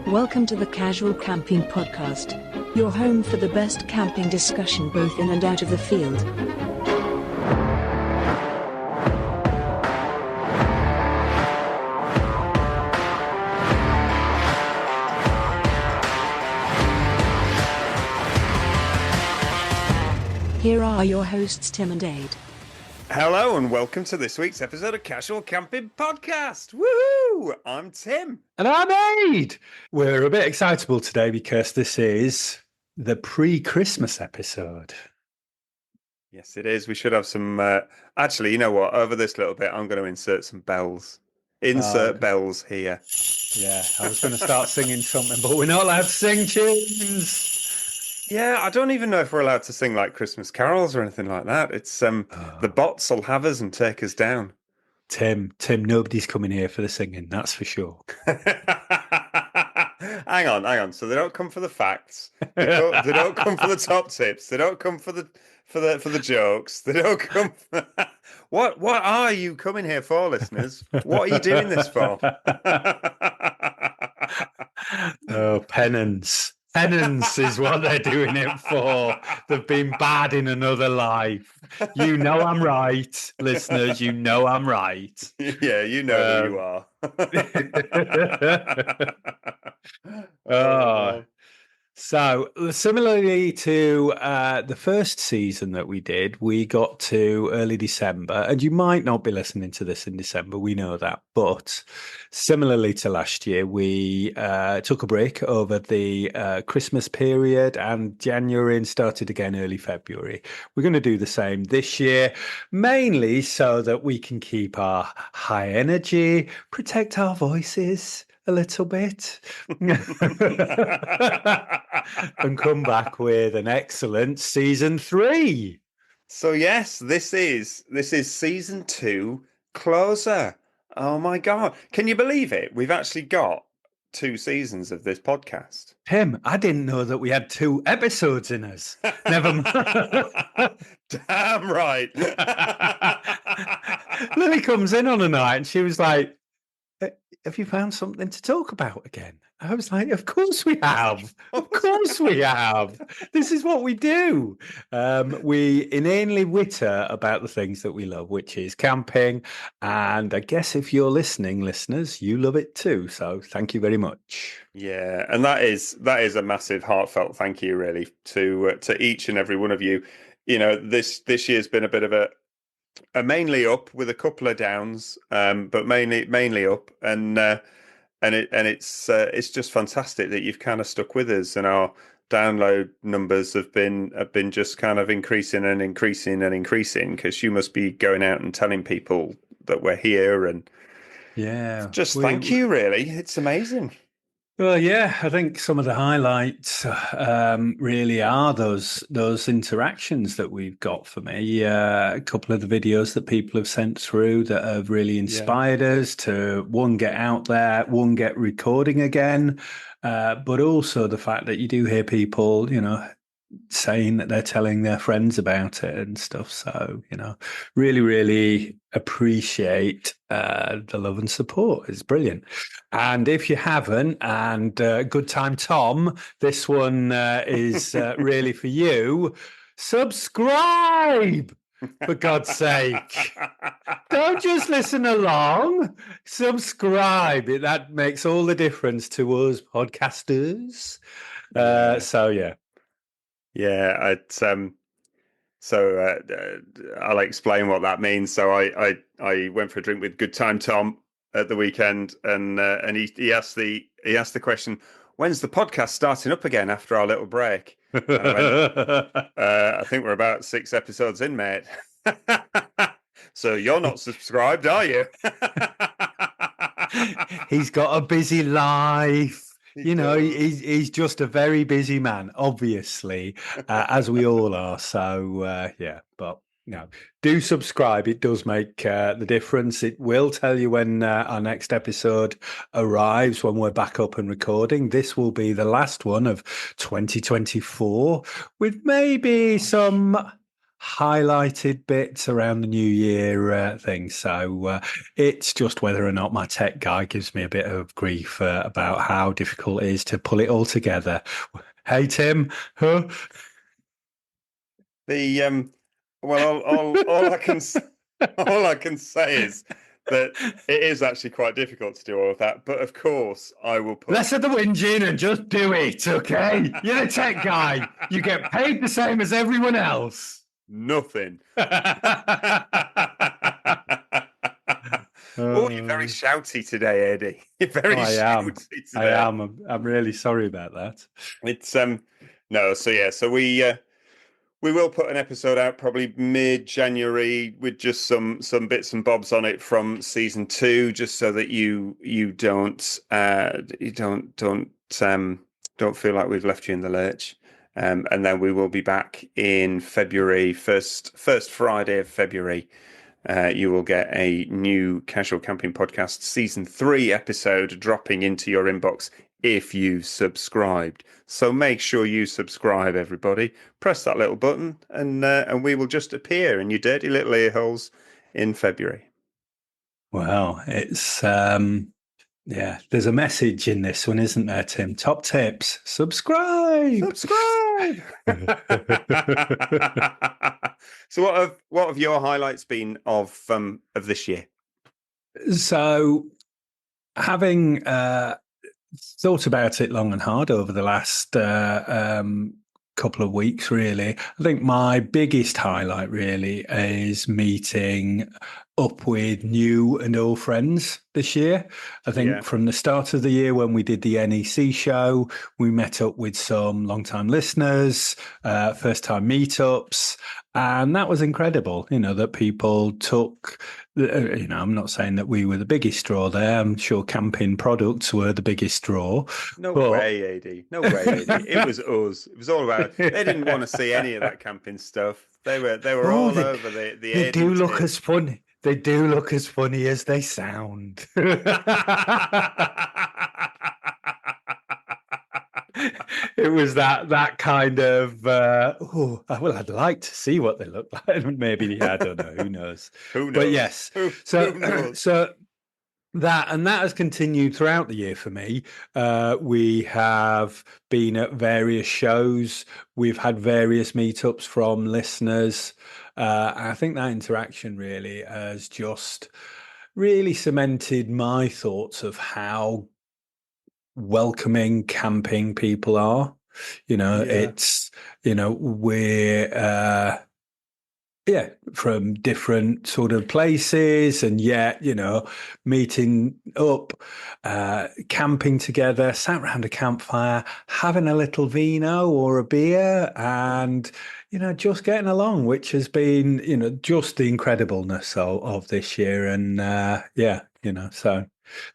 Welcome to the Casual Camping Podcast, your home for the best camping discussion both in and out of the field. Here are your hosts, Tim and Ade. Hello and welcome to this week's episode of Casual Camping Podcast. Woohoo! I'm Tim. And I'm Ade. We're a bit excitable today because this is the pre-Christmas episode. Yes, it is. We should have some... Actually, you know what? Over this little bit, I'm going to insert some bells. Bells here. Yeah, I was going to start singing something, but we're not allowed to sing tunes. Yeah, I don't even know if we're allowed to sing like Christmas carols or anything like that. It's the bots will have us and take us down. Tim, nobody's coming here for the singing, that's for sure. Hang on. So they don't come for the facts. They don't come for the top tips. They don't come for the jokes. They don't come for... What are you coming here for, listeners? What are you doing this for? Oh, penance. Penance is what they're doing it for. They've been bad in another life. You know I'm right, listeners. You know I'm right. Yeah, you know who you are. So similarly to the first season that we did, we got to early December, and you might not be listening to this in December, we know that, but similarly to last year, we took a break over the Christmas period and January and started again early February. We're going to do the same this year, mainly so that we can keep our high energy, protect our voices a little bit and come back with an excellent season 3. So yes, this is season 2 closer. Oh my God. Can you believe it? We've actually got 2 seasons of this podcast. Tim, I didn't know that we had 2 episodes in us. Never mind. Damn right. Lily comes in on a night and she was like, have you found something to talk about again? I was like, of course we have. Of course we have. This is what we do. We inanely witter about the things that we love, which is camping. And I guess if you're listening, listeners, you love it too. So thank you very much. Yeah, and that is a massive heartfelt thank you, really, to each and every one of you. You know, this year's been a bit of a mainly up with a couple of downs, but mainly up, and it's just fantastic that you've kind of stuck with us, and our download numbers have been just kind of increasing because you must be going out and telling people that we're here, and thank you, really, it's amazing. Well, yeah, I think some of the highlights really are those interactions that we've got for me. A couple of the videos that people have sent through that have really inspired us to, one, get out there, one, get recording again, but also the fact that you do hear people, you know, saying that they're telling their friends about it and stuff. So, you know, really, really appreciate the love and support. It's brilliant. And if you haven't, and good time, Tom, this one is really for you. Subscribe, for God's sake. Don't just listen along. Subscribe. That makes all the difference to us podcasters. So, yeah. Yeah, I'll explain what that means. So I went for a drink with Good Time Tom at the weekend, and he asked the question, when's the podcast starting up again after our little break? I think we're about 6 episodes in, mate. So you're not subscribed, are you? He's got a busy life. You know, he's just a very busy man, obviously, as we all are. So, yeah, but, you know, do subscribe. It does make the difference. It will tell you when our next episode arrives, when we're back up and recording. This will be the last one of 2024 with maybe some highlighted bits around the New Year thing. So it's just whether or not my tech guy gives me a bit of grief about how difficult it is to pull it all together. Hey, Tim, huh? The well, all I can all I can say is that it is actually quite difficult to do all of that. But of course, I will put Less of the whinging and just do it, okay? You're the tech guy. You get paid the same as everyone else. nothing. Oh, you're very Oh, shouty today, Eddie. You're very I am. shouty I today. am. I'm really sorry about that. It's no, so yeah, so we will put an episode out probably mid-January with just some bits and bobs on it from season 2, just so that you don't feel like we've left you in the lurch. And then we will be back in February, first Friday of February. You will get a new Casual Camping Podcast Season 3 episode dropping into your inbox if you've subscribed. So make sure you subscribe, everybody. Press that little button and we will just appear in your dirty little ear holes in February. Well, it's yeah, there's a message in this one, isn't there, Tim? Top tips. Subscribe. Subscribe. So what have your highlights been of this year? So having thought about it long and hard over the last couple of weeks, really. I think my biggest highlight really is meeting up with new and old friends this year. I think from the start of the year when we did the NEC show, we met up with some long-time listeners, first-time meetups, and that was incredible, that people took, I'm not saying that we were the biggest straw there. I'm sure camping products were the biggest straw. No way, AD. No way, AD. It was us. It was all about. They didn't want to see any of that camping stuff. They were all over the. They do look as funny. They do look as funny as they sound. It was that kind of well, I'd like to see what they look like. Maybe I don't know. Who knows? Who knows? But yes. Who knows? So that has continued throughout the year for me. We have been at various shows. We've had various meetups from listeners. I think that interaction really has just really cemented my thoughts of how welcoming camping people are. It's, we're from different sort of places, and yet, meeting up, camping together, sat around a campfire, having a little vino or a beer, and just getting along, which has been just the incredibleness of this year. And so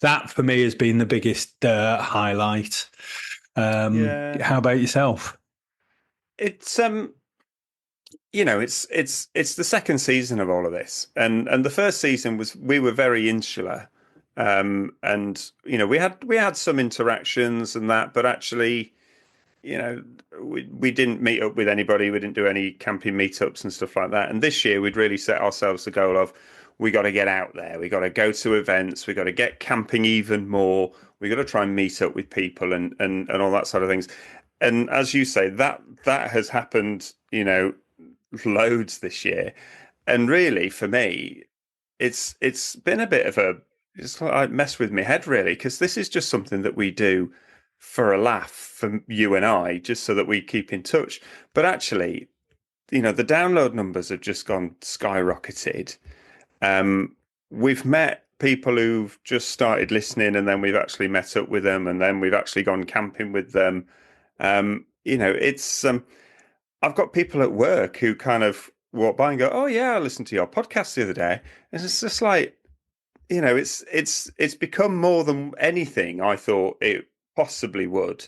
that for me has been the biggest highlight. How about yourself? It's it's the second season of all of this, and the first season we were very insular, and we had some interactions and that, but actually, we didn't meet up with anybody. We didn't do any camping meetups and stuff like that. And this year, we'd really set ourselves the goal of we got to get out there. We got to go to events. We got to get camping even more. We got to try and meet up with people and all that sort of things. And as you say, that has happened, loads this year. And really, for me, it's been a bit of it's like mess with my head, really, because this is just something that we do for a laugh, for you and I, just so that we keep in touch. But actually, the download numbers have just gone skyrocketed. We've met people who've just started listening, and then we've actually met up with them, and then we've actually gone camping with them. It's I've got people at work who kind of walk by and go, "Oh yeah, I listened to your podcast the other day." And it's just like, it's become more than anything I thought it possibly would.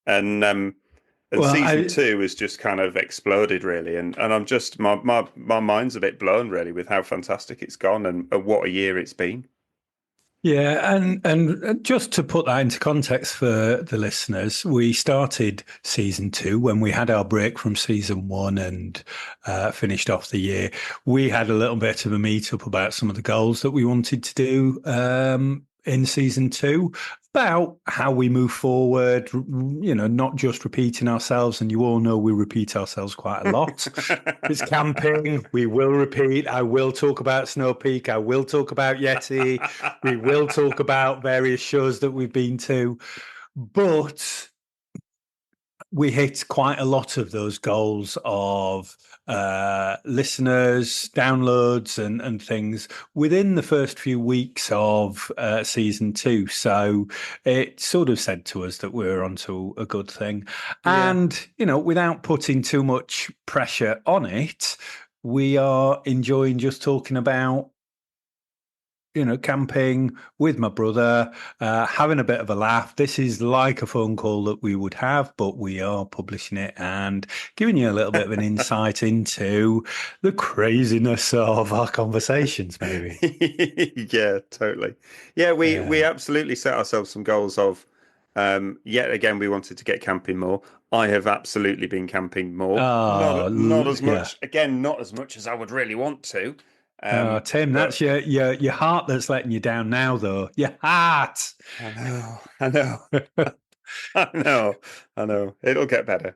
And season 2 has just kind of exploded, really, and I'm just my mind's a bit blown, really, with how fantastic it's gone and what a year it's been. Yeah, and just to put that into context for the listeners, we started season 2 when we had our break from season 1 and finished off the year. We had a little bit of a meet up about some of the goals that we wanted to do in season 2, about how we move forward, not just repeating ourselves. And you all know we repeat ourselves quite a lot. It's camping. We will repeat. I will talk about Snow Peak. I will talk about Yeti. We will talk about various shows that we've been to. But we hit quite a lot of those goals of listeners, downloads, and things within the first few weeks of season 2. So it sort of said to us that we're onto a good thing. Yeah. And, without putting too much pressure on it, we are enjoying just talking about camping with my brother, having a bit of a laugh. This is like a phone call that we would have, but we are publishing it and giving you a little bit of an insight into the craziness of our conversations, maybe. Yeah, totally. Yeah, we absolutely set ourselves some goals of, yet again, we wanted to get camping more. I have absolutely been camping more. Not as much, again, not as much as I would really want to. Tim, that's your heart that's letting you down now, though. Your heart. I know. I know. It'll get better.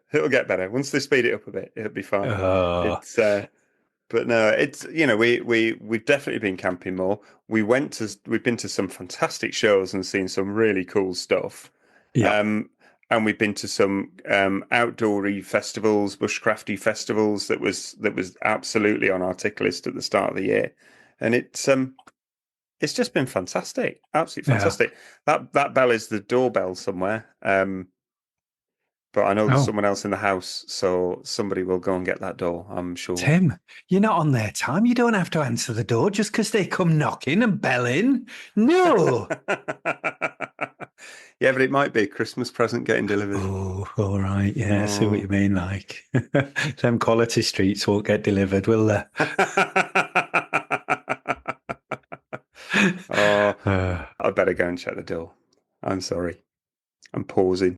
Once they speed it up a bit, it'll be fine. It's but no, it's we've definitely been camping more. We've been to some fantastic shows and seen some really cool stuff. Yeah. And we've been to some outdoory festivals, bushcrafty festivals that was absolutely on our tick list at the start of the year. And it's just been fantastic. Absolutely fantastic. That bell is the doorbell somewhere. But I know there's someone else in the house, so somebody will go and get that door, I'm sure. Tim, you're not on their time. You don't have to answer the door just because they come knocking and belling. No. Yeah, but it might be a Christmas present getting delivered. Oh, all right. Yeah, I see what you mean. Like, them quality streets won't get delivered, will they? I better go and check the door. I'm sorry. I'm pausing.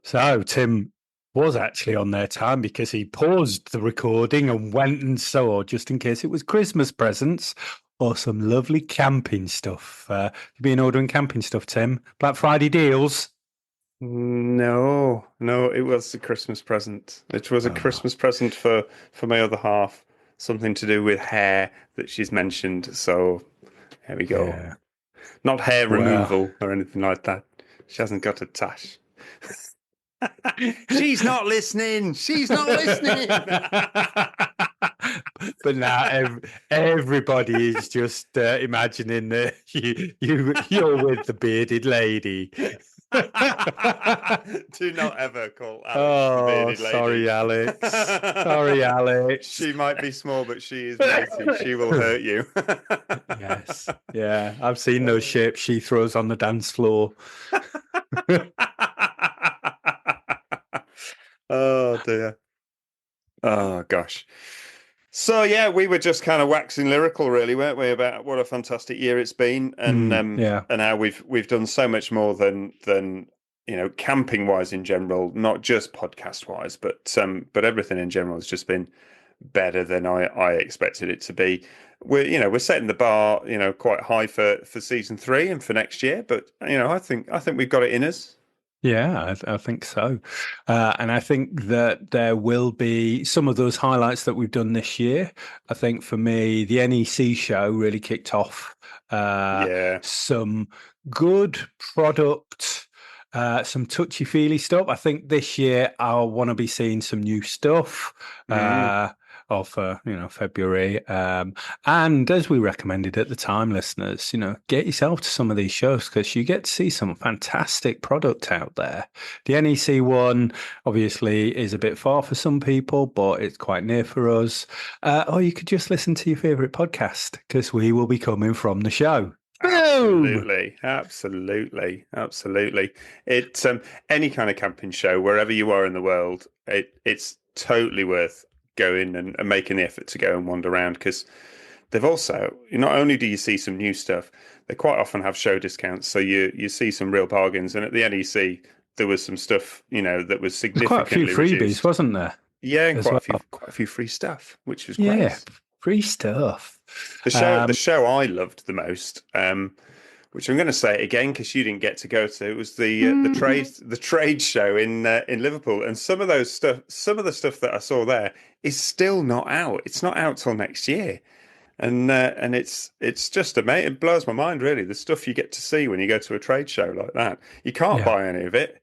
So Tim was actually on their time because he paused the recording and went and saw, just in case it was Christmas presents or some lovely camping stuff. You've been ordering camping stuff, Tim? Black Friday deals? No, it was a Christmas present. It was a Christmas present for my other half. Something to do with hair that she's mentioned. So here we go. Yeah. Not hair removal or anything like that. She hasn't got a tash. She's not listening. But now everybody is just imagining that you're with the bearded lady. Do not ever call Alex the bearded lady. Sorry, Alex. She might be small, but she is mighty. She will hurt you. Yes. Yeah, I've seen those shapes she throws on the dance floor. Oh dear. Oh gosh. So yeah, we were just kind of waxing lyrical, really, weren't we, about what a fantastic year it's been, and and how we've done so much more than camping wise in general, not just podcast wise, but everything in general has just been better than I expected it to be. We're setting the bar quite high for season 3 and for next year, but I think we've got it in us. Yeah, I think so. And I think that there will be some of those highlights that we've done this year. I think for me, the NEC show really kicked off some good product, some touchy-feely stuff. I think this year I'll want to be seeing some new stuff. Of February, and as we recommended at the time, listeners, get yourself to some of these shows because you get to see some fantastic product out there. The NEC one obviously is a bit far for some people, but it's quite near for us. Or you could just listen to your favorite podcast because we will be coming from the show. Absolutely. It's any kind of camping show, wherever you are in the world, it's totally worth going and making the effort to go and wander around because they've also, not only do you see some new stuff, they quite often have show discounts. So you see some real bargains. And at the NEC, there was some stuff, that was There's quite a few significantly freebies, reduced. wasn't there, Yeah, and as well? quite a few free stuff, which was Yeah, great. free stuff. The show I loved the most, which I'm going to say it again because you didn't get to go to, it was the trade show in Liverpool, and some of the stuff that I saw there is still not out. It's not out till next year, and it's just amazing. It blows my mind, really, the stuff you get to see when you go to a trade show like that. You can't Yeah. buy any of it.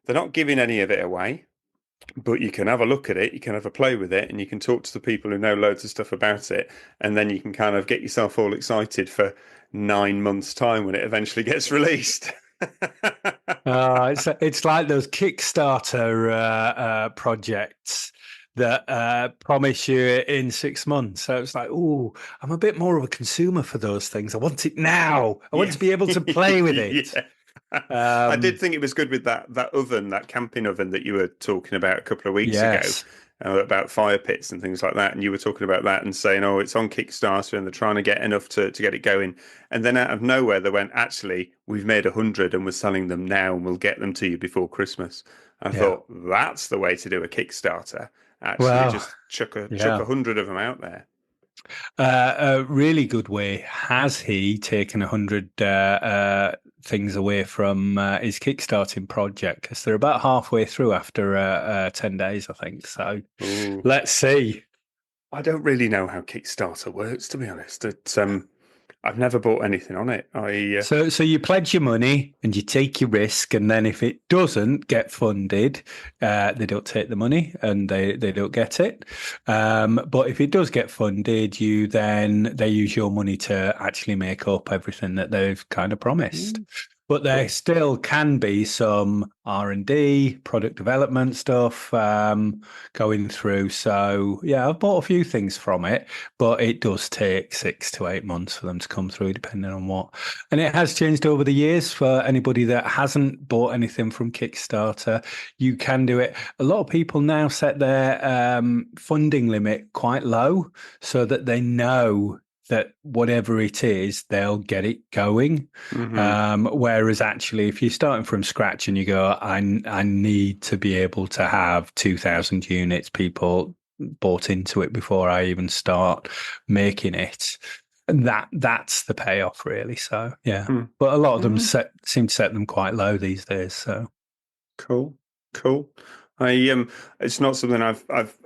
They're not giving any of it away. But you can have a look at it, you can have a play with it, and you can talk to the people who know loads of stuff about it, and then you can kind of get yourself all excited for 9 months' time when it eventually gets released. It's like those Kickstarter projects that promise you it in 6 months. So it's like, oh, I'm a bit more of a consumer for those things. I want it now. I want Yeah. to be able to play with it. Yeah. I did Um, think it was good with that oven, that camping oven that you were talking about a couple of weeks ago, yes. about fire pits and things like that. And you were talking about that and saying, oh, it's on Kickstarter and they're trying to get enough to get it going. And then out of nowhere, they went, actually, we've made 100 and we're selling them now and we'll get them to you before Christmas. I Yeah. thought that's the way to do a Kickstarter. Actually, Well, just chuck yeah. 100 of them out there. A really good way. Has he taken 100 things away from his Kickstarting project? Because they're about halfway through after 10 days, I think. So Ooh. let's see. I don't really know how Kickstarter works, to be honest. I've never bought anything on it. So you pledge your money and you take your risk, and then if it doesn't get funded, they don't take the money and they don't get it. But if it does get funded, they use your money to actually make up everything that they've kind of promised. But there Cool. still can be some R&D, product development stuff going through. So yeah, I've bought a few things from it, but it does take 6 to 8 months for them to come through, depending on what. And it has changed over the years for anybody that hasn't bought anything from Kickstarter. You can do it. A lot of people now set their funding limit quite low so that they know that whatever it is, they'll get it going. Whereas actually, if you're starting from scratch and you go, I need to be able to have 2,000 units, people bought into it before I even start making it. And that's the payoff, really. So yeah, but a lot of them seem to set them quite low these days. So Cool. It's not something I've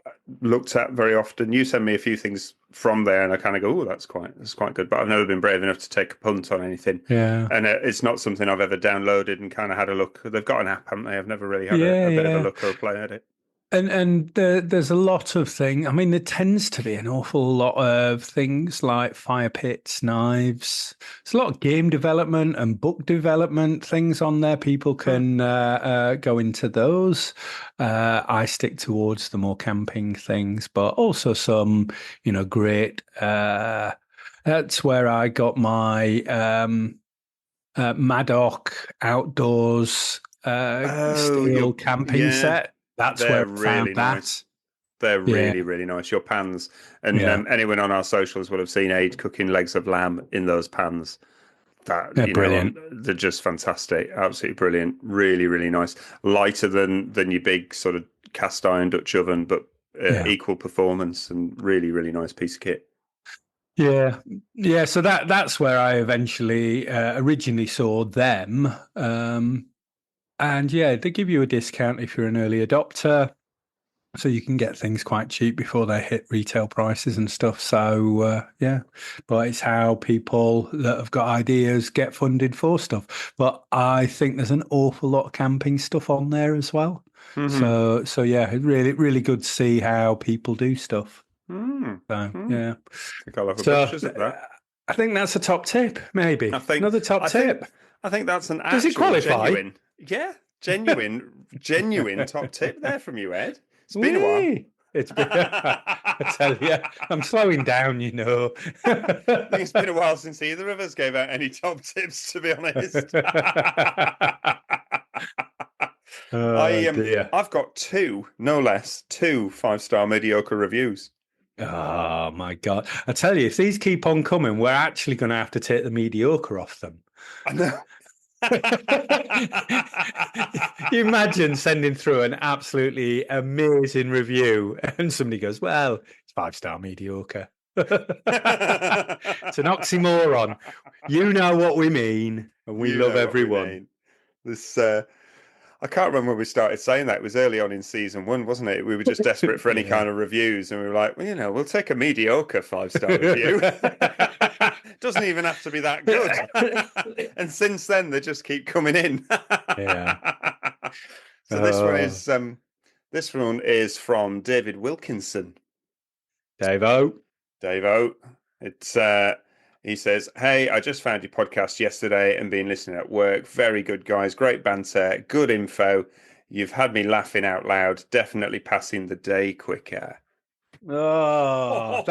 looked at very often. You send me a few things from there, and I kind of go, "Oh, that's quite good." But I've never been brave enough to take a punt on anything. yeah, And it's not something I've ever downloaded and kind of had a look. They've got an app, haven't they? I've never really had yeah, a bit of a yeah. look or a play at it. And there's a lot of things. I mean, there tends to be an awful lot of things like fire pits, knives. There's a lot of game development and book development things on there. People can go into those. I stick towards the more camping things, but also some, great. That's where I got my Madoc outdoors steel camping Yeah. set. That's They're where I found really that. nice. They're Yeah, really, really nice. Your pans, and yeah, anyone on our socials will have seen Ade cooking legs of lamb in those pans. That they're brilliant. they're just fantastic, absolutely brilliant. Really, really nice. Lighter than your big sort of cast iron Dutch oven, but Yeah, equal performance and really, really nice piece of kit. yeah, yeah. So that's where I eventually originally saw them. And yeah, they give you a discount if you're an early adopter. So you can get things quite cheap before they hit retail prices and stuff. So yeah, but it's how people that have got ideas get funded for stuff. But I think there's an awful lot of camping stuff on there as well. Mm-hmm. So yeah, really really good to see how people do stuff. Mm. So Mm. yeah, I think I'll have a so butcher's of that. I think that's a top tip. I Maybe think another top I think tip. I think that's an Does it actual qualify? genuine top tip there from you, Ed. It's been a while. Whee! It's been, I tell you, I'm slowing down, I think it's been a while since either of us gave out any top tips, to be honest. Oh dear. I've got two, no less, two 5-star mediocre reviews. Oh my God. I tell you, if these keep on coming, we're actually going to have to take the mediocre off them. I know. You imagine sending through an absolutely amazing review and somebody goes, well, it's 5-star mediocre. It's an oxymoron. You know what we mean, and we You love know what we everyone. mean. This I can't remember when we started saying that. It was early on in season 1, wasn't it? We were just desperate for any Yeah. kind of reviews, and we were like, well, we'll take a mediocre 5-star review. Doesn't even have to be that good. And since then, they just keep coming in. Yeah. So this one is from David Wilkinson. Dave-O. Dave-O. It's he says, "Hey, I just found your podcast yesterday and been listening at work. Very good, guys. Great banter. Good info. You've had me laughing out loud. Definitely passing the day quicker." Oh,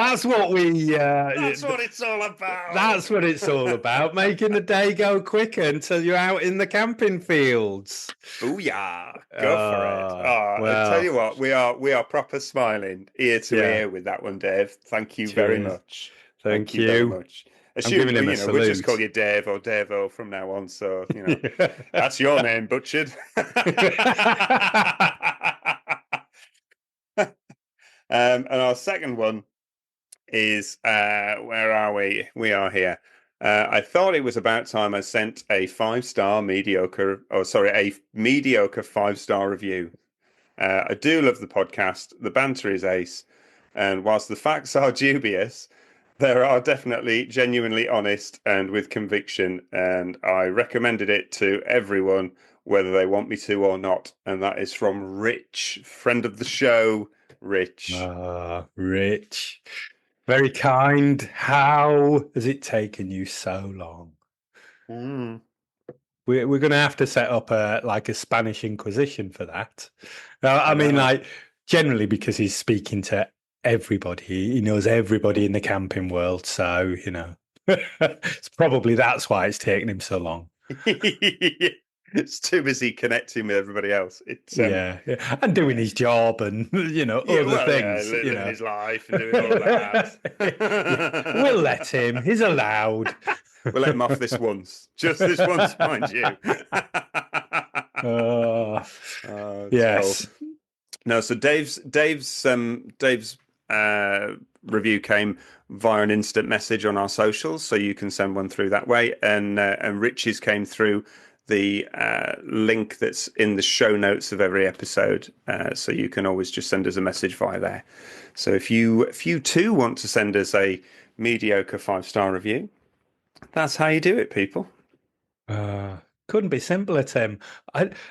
that's what we That's what it's all about. That's what it's all about. Making the day go quicker until you're out in the camping fields. Booyah. Go for it. I well, tell you what, we are proper smiling ear to Yeah. ear with that one, Dave. Thank you very Cheers. much. Thank very you. much. I'm giving him a we'll just salute. call you Dave or Dave-O from now on. So, that's your name, butchered. And our second one is where are we? We are here. I thought it was about time I sent a a mediocre 5-star review. I do love the podcast. The banter is ace. And whilst the facts are dubious, there are definitely genuinely honest and with conviction. And I recommended it to everyone, whether they want me to or not. And that is from Rich, friend of the show, Rich. Rich. Very kind. How has it taken you so long? We're going to have to set up a Spanish Inquisition for that. I mean, generally because he's speaking to everybody. He knows everybody in the camping world. So, it's probably that's why it's taken him so long. It's too busy connecting with everybody else. It's and doing his job and other things, living his life and doing all that. We'll let him. He's allowed. We'll let him off this once, just this once, mind you. Yes. Cool. No, so Dave's review came via an instant message on our socials, so you can send one through that way, and Rich's came through the link that's in the show notes of every episode, so you can always just send us a message via there. So if you too want to send us a mediocre 5-star review, that's how you do it, people. Couldn't be simpler, Tim.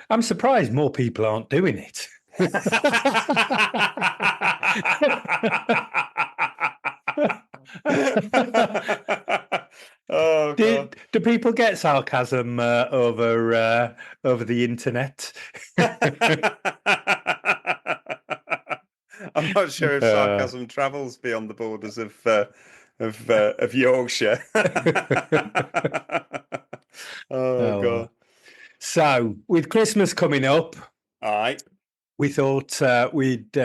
I'm surprised more people aren't doing it. Oh, God. Do people get sarcasm over the internet? I'm not sure if sarcasm travels beyond the borders of Yorkshire. Oh, God. So, with Christmas coming up, all right, we thought we'd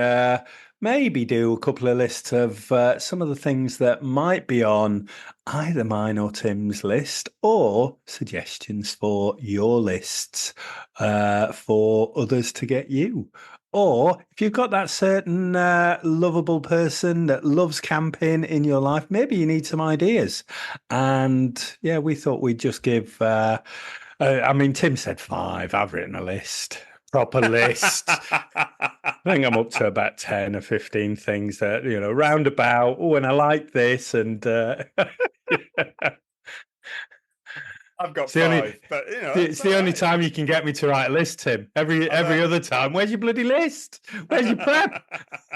maybe do a couple of lists of some of the things that might be on either mine or Tim's list, or suggestions for your lists for others to get you. Or if you've got that certain lovable person that loves camping in your life, maybe you need some ideas. And yeah, we thought we'd just give, Tim said 5. I've written a list. Proper list. I think I'm up to about 10 or 15 things that, roundabout. Oh, and I like this. And I've got 5, but it's the only time you can get me to write a list, Tim. Every other time, where's your bloody list? Where's your prep?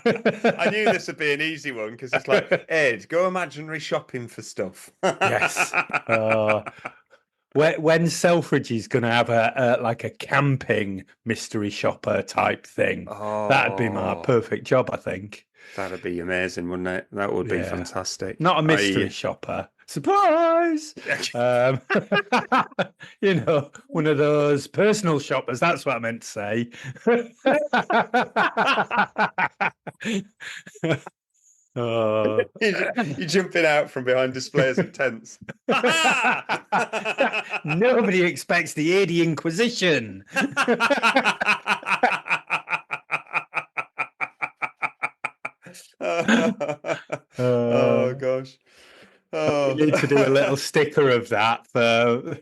I knew this would be an easy one because it's like, Ed, go imaginary shopping for stuff. Yes. When Selfridge is going to have a camping mystery shopper type thing, that'd be my perfect job, I think. That'd be amazing, wouldn't it? That would be fantastic. Not a mystery shopper. Surprise! One of those personal shoppers. That's what I meant to say. Oh. You're jumping out from behind displays of tents. Nobody expects the Ade Inquisition. Oh gosh. We need to do a little sticker of that for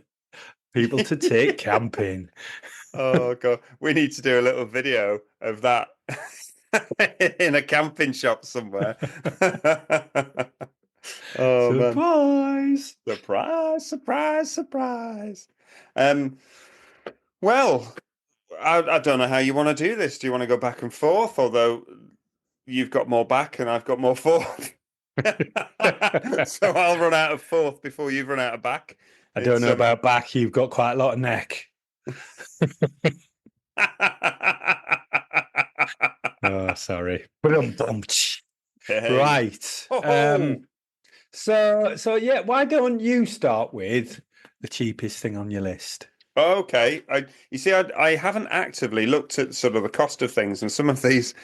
people to take camping. Oh god, we need to do a little video of that in a camping shop somewhere. Oh man. Surprise! Surprise, surprise, surprise. Um, well, I don't know how you want to do this. Do you want to go back and forth? Although you've got more back and I've got more forth. So I'll run out of forth before you've run out of back. I don't know about back. You've got quite a lot of neck. Oh, sorry. Right. So yeah, why don't you start with the cheapest thing on your list? Okay. You see, I haven't actively looked at sort of the cost of things, and some of these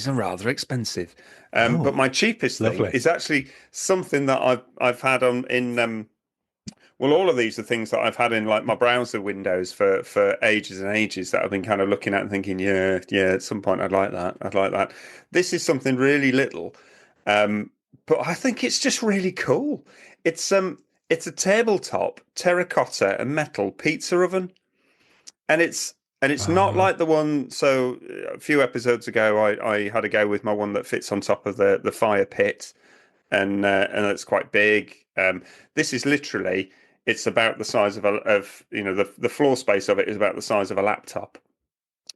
are rather expensive. But my cheapest thing lovely. is actually something that I've had on in well, all of these are things that I've had in like my browser windows for ages and ages that I've been kind of looking at and thinking, yeah, at some point I'd like that. I'd like that. This is something really little, but I think it's just really cool. It's a tabletop terracotta and metal pizza oven, and it's not like the one. So a few episodes ago, I had a go with my one that fits on top of the fire pit, and it's quite big. This is literally, it's about the size of the floor space of it is about the size of a laptop.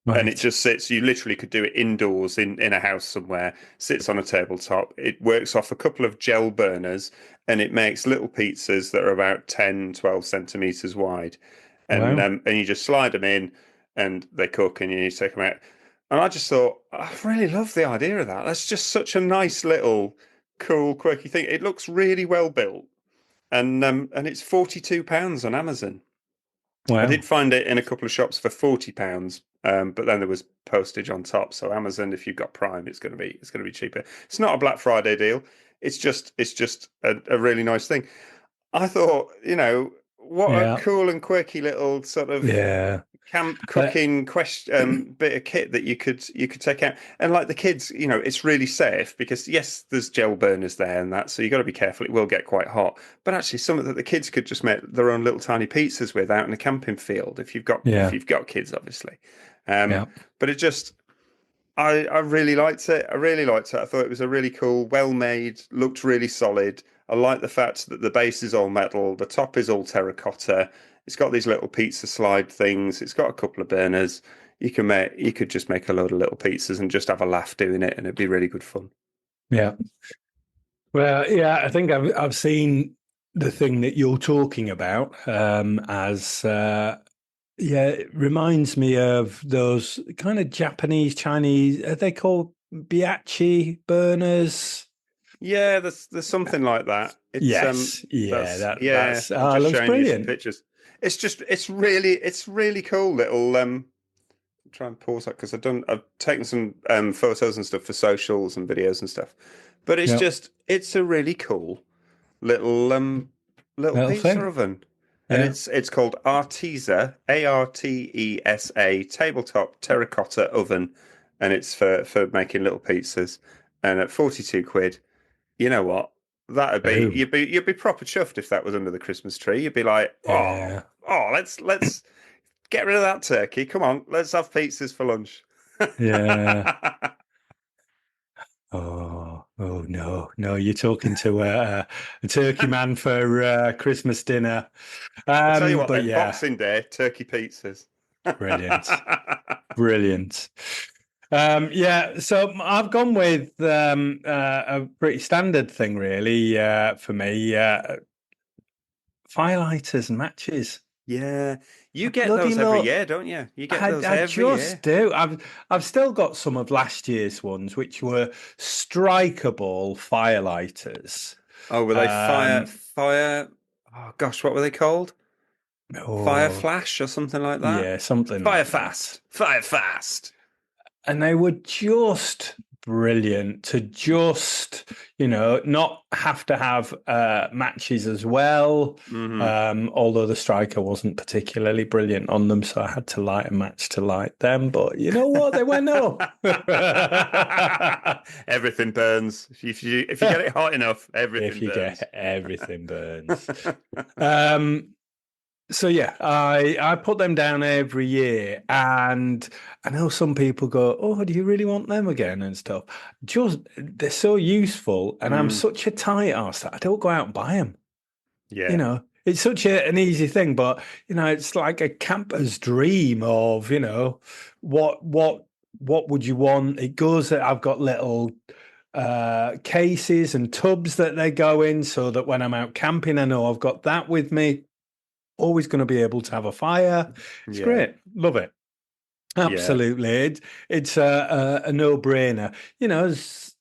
Right. And it just sits, you literally could do it indoors in a house somewhere, sits on a tabletop. It works off a couple of gel burners and it makes little pizzas that are about 10, 12 centimeters wide. And Wow. and you just slide them in and they cook and you take them out. And I just thought, I really love the idea of that. That's just such a nice little cool, quirky thing. It looks really well built. And it's £42 on Amazon. Wow. I did find it in a couple of shops for £40, but then there was postage on top. So Amazon, if you've got Prime, it's going to be cheaper. It's not a Black Friday deal. It's just a really nice thing. I thought, what a cool and quirky little sort of camp cooking bit of kit that you could take out. And like the kids, it's really safe because yes, there's gel burners there and that, so you got to be careful. It will get quite hot. But actually, something that the kids could just make their own little tiny pizzas with out in a camping field if you've got kids, obviously. But it just. I really liked it. I really liked it. I thought it was a really cool, well made, looked really solid. I like the fact that the base is all metal, the top is all terracotta. It's got these little pizza slide things. It's got a couple of burners. You could just make a load of little pizzas and just have a laugh doing it, and it'd be really good fun. Yeah. Well, yeah, I think I've seen the thing that you're talking about as. Yeah, it reminds me of those kind of Japanese, Chinese, are they called biachi burners? Yeah, there's something like that. It's, yes, that's I'm just looks showing brilliant. you some pictures. It's really cool little. Try and pause that because I've taken some photos and stuff for socials and videos and stuff, but it's a really cool little pizza thing. oven. And it's called Arteza, Artesa, tabletop terracotta oven, and it's for making little pizzas. And at 42 quid, you know what? That'd be you'd be proper chuffed if that was under the Christmas tree. You'd be like, let's get rid of that turkey. Come on, let's have pizzas for lunch. Yeah. Oh no! You're talking to a turkey man for Christmas dinner. I'll tell you what, then, Boxing Day, turkey pizzas. Brilliant. So I've gone with a pretty standard thing, really, for me. Firelighters and matches. Yeah, you get those every year, don't you? You get those every year. I just do. I've still got some of last year's ones, which were strikeable firelighters. Oh, were they fire? Oh gosh, what were they called? Fire flash or something like that. Yeah, something fire like fast. that. Fire fast. And they were just brilliant to just, not have to have matches as well. Although the striker wasn't particularly brilliant on them, so I had to light a match to light them. But you know what? They went up. Everything burns. If you get it hot enough, everything burns. Everything burns. So yeah, I put them down every year, and I know some people go, "Oh, do you really want them again?" and stuff. Just they're so useful, and I'm such a tight ass that I don't go out and buy them. Yeah. It's such an easy thing, but it's like a camper's dream of what would you want? It goes. I've got little cases and tubs that they go in, so that when I'm out camping, I know I've got that with me. Always going to be able to have a fire. It's great. Love it. Absolutely. It's a no-brainer. It's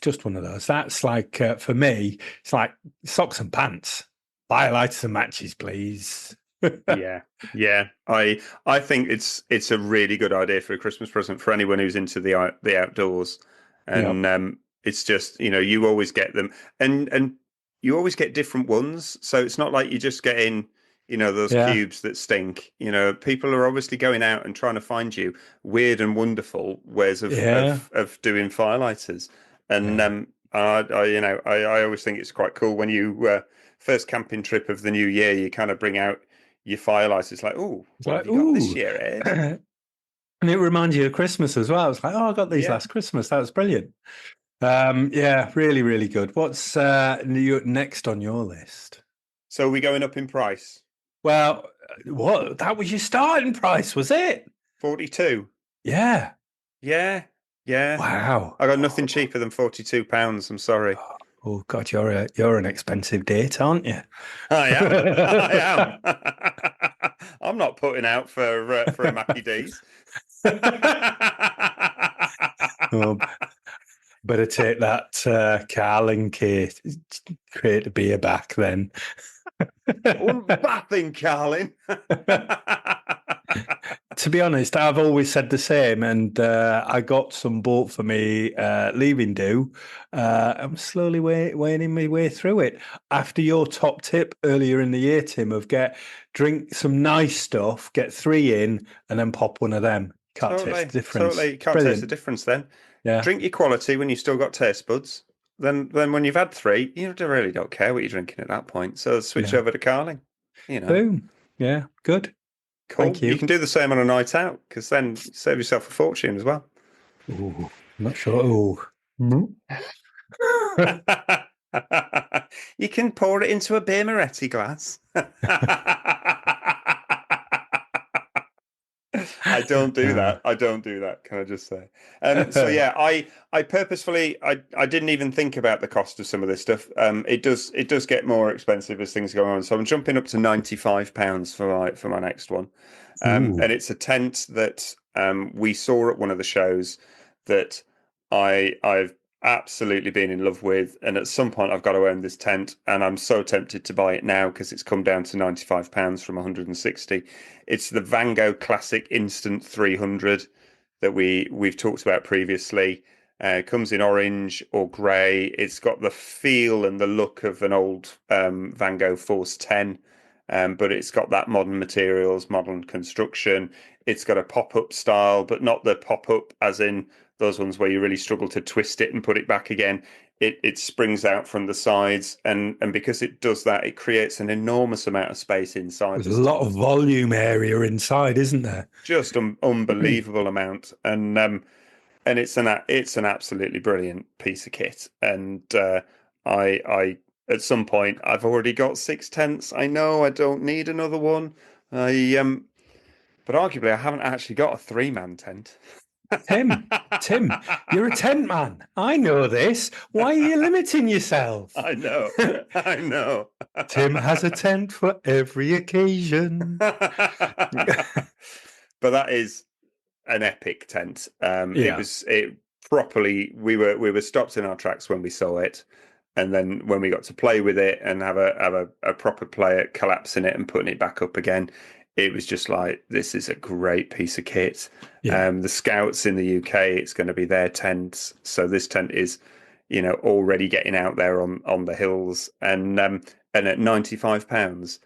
just one of those. That's like, for me, it's like socks and pants. Buy lighters and matches, please. Yeah. I think it's a really good idea for a Christmas present for anyone who's into the outdoors. And it's just, you always get them. And you always get different ones. So it's not like you're just getting, those cubes that stink. People are obviously going out and trying to find you weird and wonderful ways of doing firelighters. And I always think it's quite cool when you first camping trip of the new year, you kind of bring out your firelighters. Like, oh, what have you got this year, Ed? And it reminds you of Christmas as well. It's like, oh, I got these last Christmas. That was brilliant. Really, really good. What's next on your list? So are we going up in price? Well, what? That was your starting price, was it? 42. Yeah. Wow. I got nothing cheaper than £42. I'm sorry. Oh God, you're an expensive date, aren't you? I am. I'm not putting out for a Mackie D's. Better take that Carling crate of beer back then. Bathing, Carling. To be honest, I've always said the same, and I got some bought for me leaving do. I'm slowly waning my way through it. After your top tip earlier in the year, Tim, of drink some nice stuff, get 3 in, and then pop one of them. Can't taste the difference. Totally, can't taste the difference then. Yeah. Drink your quality when you've still got taste buds. Then when you've had 3, you really don't care what you're drinking at that point. So switch over to Carling. Boom. Yeah, good. Cool. Thank you. You can do the same on a night out, because then you save yourself a fortune as well. Ooh, I'm not sure. You can pour it into a beer Moretti glass. I don't do that. Can I just say? So yeah, I purposefully I didn't even think about the cost of some of this stuff. It does get more expensive as things go on. So I'm jumping up to £95 for my next one, and it's a tent that we saw at one of the shows that I've absolutely been in love with, and at some point I've got to own this tent, and I'm so tempted to buy it now because it's come down to £95 from 160. It's the Vango Classic Instant 300 that we've talked about previously. It comes in orange or grey. It's got the feel and the look of an old Vango Force 10, but it's got that modern materials, modern construction. It's got a pop-up style, but not the pop-up as in those ones where you really struggle to twist it and put it back again. It springs out from the sides, and because it does that, it creates an enormous amount of space inside. There's a lot of volume area inside, isn't there? Just an unbelievable amount, and it's an absolutely brilliant piece of kit. And I at some point I've already got 6 tents. I know I don't need another one. But arguably I haven't actually got a 3-man tent. Tim, you're a tent man. I know this. Why are you limiting yourself? I know. Tim has a tent for every occasion. But that is an epic tent. It properly. We were stopped in our tracks when we saw it, and then when we got to play with it and have a proper play at collapsing it and putting it back up again, it was just like, this is a great piece of kit. Yeah. The Scouts in the UK, it's going to be their tent. So this tent is, already getting out there on the hills. And at £95,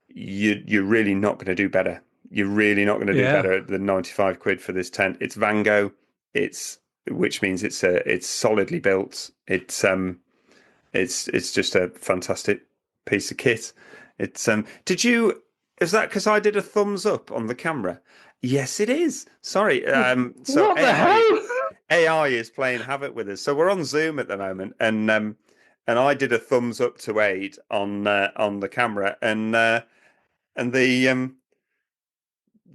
you're really not going to do better. You're really not going to do Yeah. better than 95 quid for this tent. It's Vango, which means it's solidly built. It's just a fantastic piece of kit. Is that because I did a thumbs up on the camera? Yes, it is. Sorry. So What the hell? AI is playing havoc with us. So we're on Zoom at the moment, and I did a thumbs up to Ade on the camera, and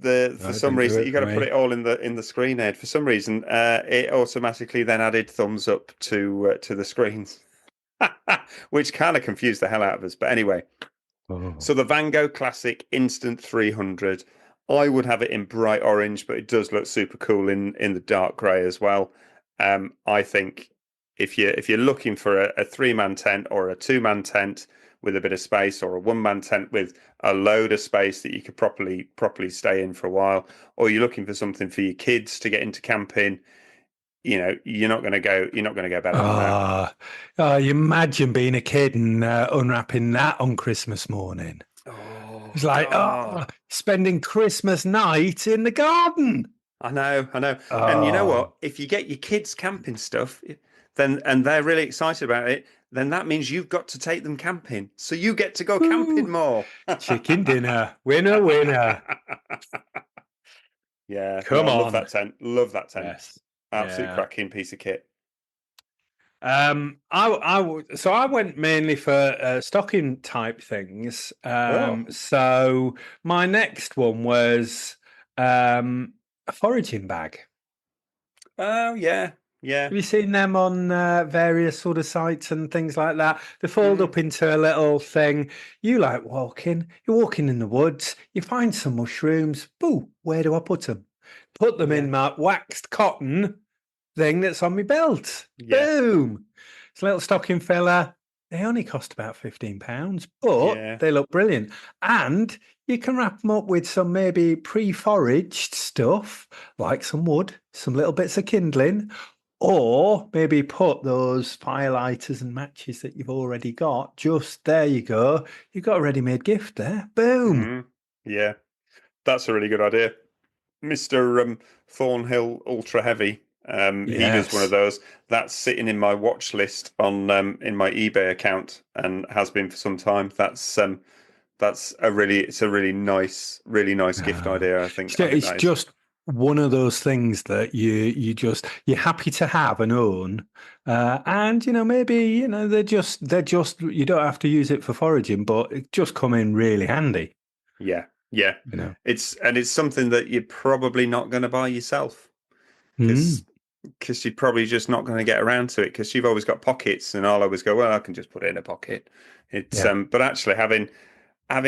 the for No, it some didn't do reason it you for got to put me. it all in the screen, Ed. For some reason, it automatically then added thumbs up to the screens, which kind of confused the hell out of us. But anyway, Oh. so the Van Gogh Classic Instant 300, I would have it in bright orange, but it does look super cool in the dark grey as well. I think if you're looking for a three-man tent or a two-man tent with a bit of space, or a one-man tent with a load of space that you could properly stay in for a while, or you're looking for something for your kids to get into camping, you're not going to go better than that. You imagine being a kid and unwrapping that on Christmas morning. Oh It's like, God. spending Christmas night in the garden. I know. And you know Oh, what? If you get your kids camping stuff, then and they're really excited about it, then that means you've got to take them camping. So you get to go camping woo. more. Chicken dinner. Winner, winner. Yeah, no, Come I love on. that tent. Love that tent. Yes. Absolute Yeah. cracking piece of kit. So I went mainly for stocking type things. Oh, So my next one was a foraging bag. oh yeah, yeah. Have you seen them on various sort of sites and things like that? They fold Mm, up into a little thing. You like walking, you're walking in the woods, you find some mushrooms. Boo, where do I put them? Put them yeah, in my waxed cotton thing that's on my belt. yeah, Boom. It's a little stocking filler. They only cost about £15, but yeah, they look brilliant. And you can wrap them up with some maybe pre-foraged stuff, like some wood, some little bits of kindling, or maybe put those firelighters and matches that you've already got. Just there you go. You've got a ready-made gift there. Boom. yeah. That's a really good idea. Mr. Thornhill Ultra Heavy. He does one of Yes. those. That's sitting in my watch list on in my eBay account and has been for some time. It's a really nice gift Ah. idea. I think It's that is. just one of those things that you're happy to have and own, and maybe they're just you don't have to use it for foraging, but it just come in really handy. Yeah, yeah. You know. It's something that you're probably not going to buy yourself because Mm, you're probably just not going to get around to it because you've always got pockets, and I'll always go, well, I can just put it in a pocket. yeah, But actually having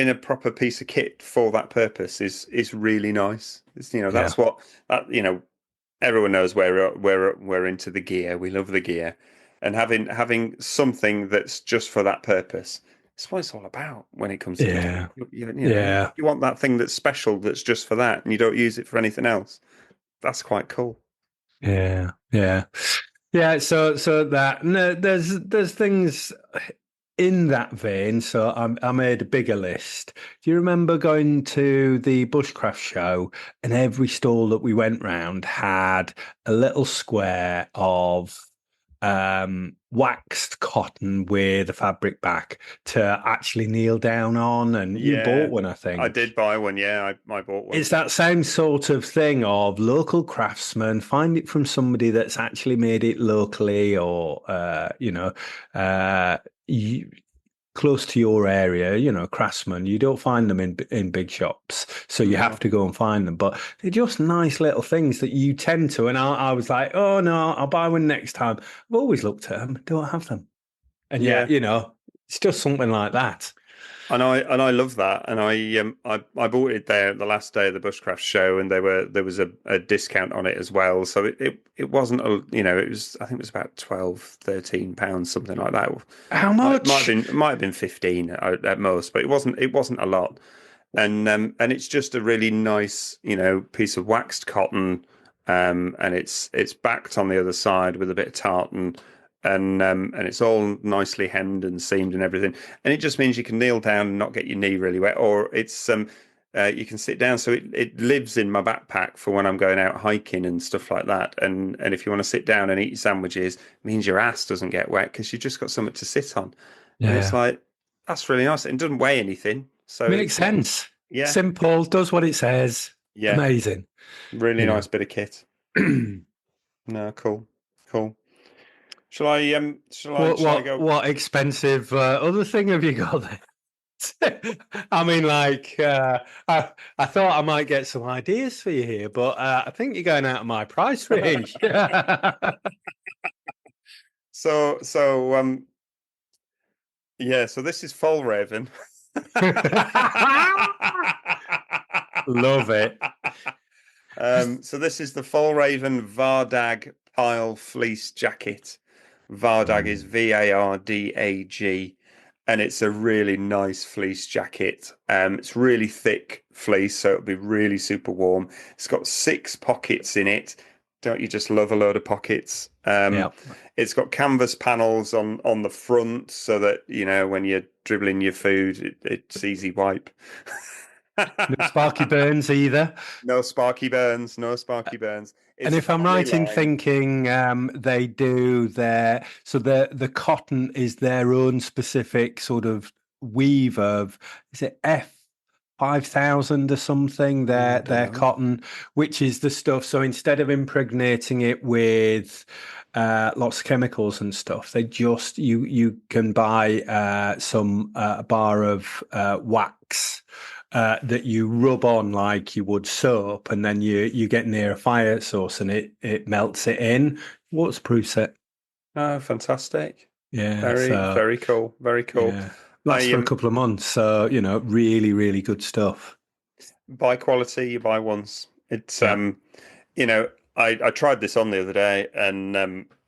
a proper piece of kit for that purpose is really nice. yeah, That's what everyone knows we're into the gear. We love the gear, and having something that's just for that purpose. It's what it's all about when it comes to gear. yeah, You yeah, you want that thing that's special, that's just for that, and you don't use it for anything else. That's quite cool. yeah, yeah, yeah. So that no, there's things in that vein. So I made a bigger list. Do you remember going to the bushcraft show and every stall that we went round had a little square of waxed cotton with a fabric back to actually kneel down on? And you bought Yeah, one, I I think. did buy one. Yeah, I bought one. It's that same sort of thing of local craftsman, find it from somebody that's actually made it locally or, uh, you, close to your area, craftsmen. You don't find them in big shops. So you have No. to go and find them. But they're just nice little things that you tend to. And I was like, oh no, I'll buy one next time. I've always looked at them, don't have them. And yet, Yeah. it's just something like that. And I love that. And I bought it there the last day of the Bushcraft show, and there was a discount on it as well. So it wasn't it was, I think it was about 12, 13 pounds, something like that. How Might have much? been 15 at most, but it wasn't a lot. and it's just a really nice, piece of waxed cotton, and it's backed on the other side with a bit of tartan, and it's all nicely hemmed and seamed and everything, and it just means you can kneel down and not get your knee really wet, or you can sit down, so it lives in my backpack for when I'm going out hiking and stuff like that. And if you want to sit down and eat your sandwiches, it means your ass doesn't get wet because you've just got something to sit on. And it's Yeah. like, that's really nice. It doesn't weigh anything. So Makes sense. yeah, Simple, does what it says. yeah, Amazing. really You know. nice bit of kit. No, cool, cool. Shall I go? What expensive other thing have you got there? I mean, like, I thought I might get some ideas for you here, but I think you're going out of my price range. So yeah, so this is Fall Raven. Love it. So this is the Fall Raven Vardag Pile Fleece Jacket. Vardag is Vardag, and it's a really nice fleece jacket. It's really thick fleece, so it'll be really super warm. It's got 6 pockets in it. Don't you just love a load of pockets? Yep. It's got canvas panels on the front, so that when you're dribbling your food, it's easy wipe. No sparky burns either. No sparky burns. No sparky burns. And It's if I'm right in polyline. thinking, they do the cotton is their own specific sort of weave of, is it F5000 or something? Their Don't know. cotton, which is the stuff. So instead of impregnating it with lots of chemicals and stuff, they just you can buy a bar of wax. That you rub on like you would soap, and then you get near a fire source and it melts it in. Waterproofs it. Oh, fantastic. Yeah, Very, so very cool. Very cool. yeah. Lasts for a couple of months. So, really, really good stuff. Buy quality, you buy once. It's Yeah. I tried this on the other day, and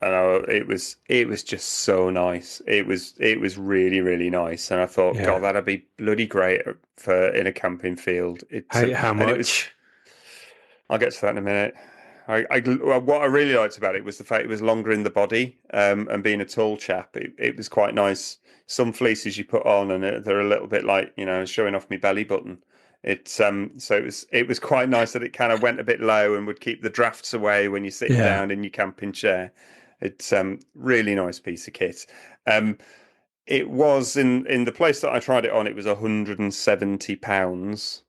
it was just so nice. It was really, really nice, and I thought, Yeah. God, that'd be bloody great for in a camping field. How much? I'll get to that in a minute. What I really liked about it was the fact it was longer in the body, and being a tall chap, it was quite nice. Some fleeces you put on, and they're a little bit like showing off my belly button. So it was quite nice that it kind of went a bit low and would keep the drafts away when you're sitting down in your camping chair. It's really nice piece of kit. It was in the place that I tried it on, it was £170.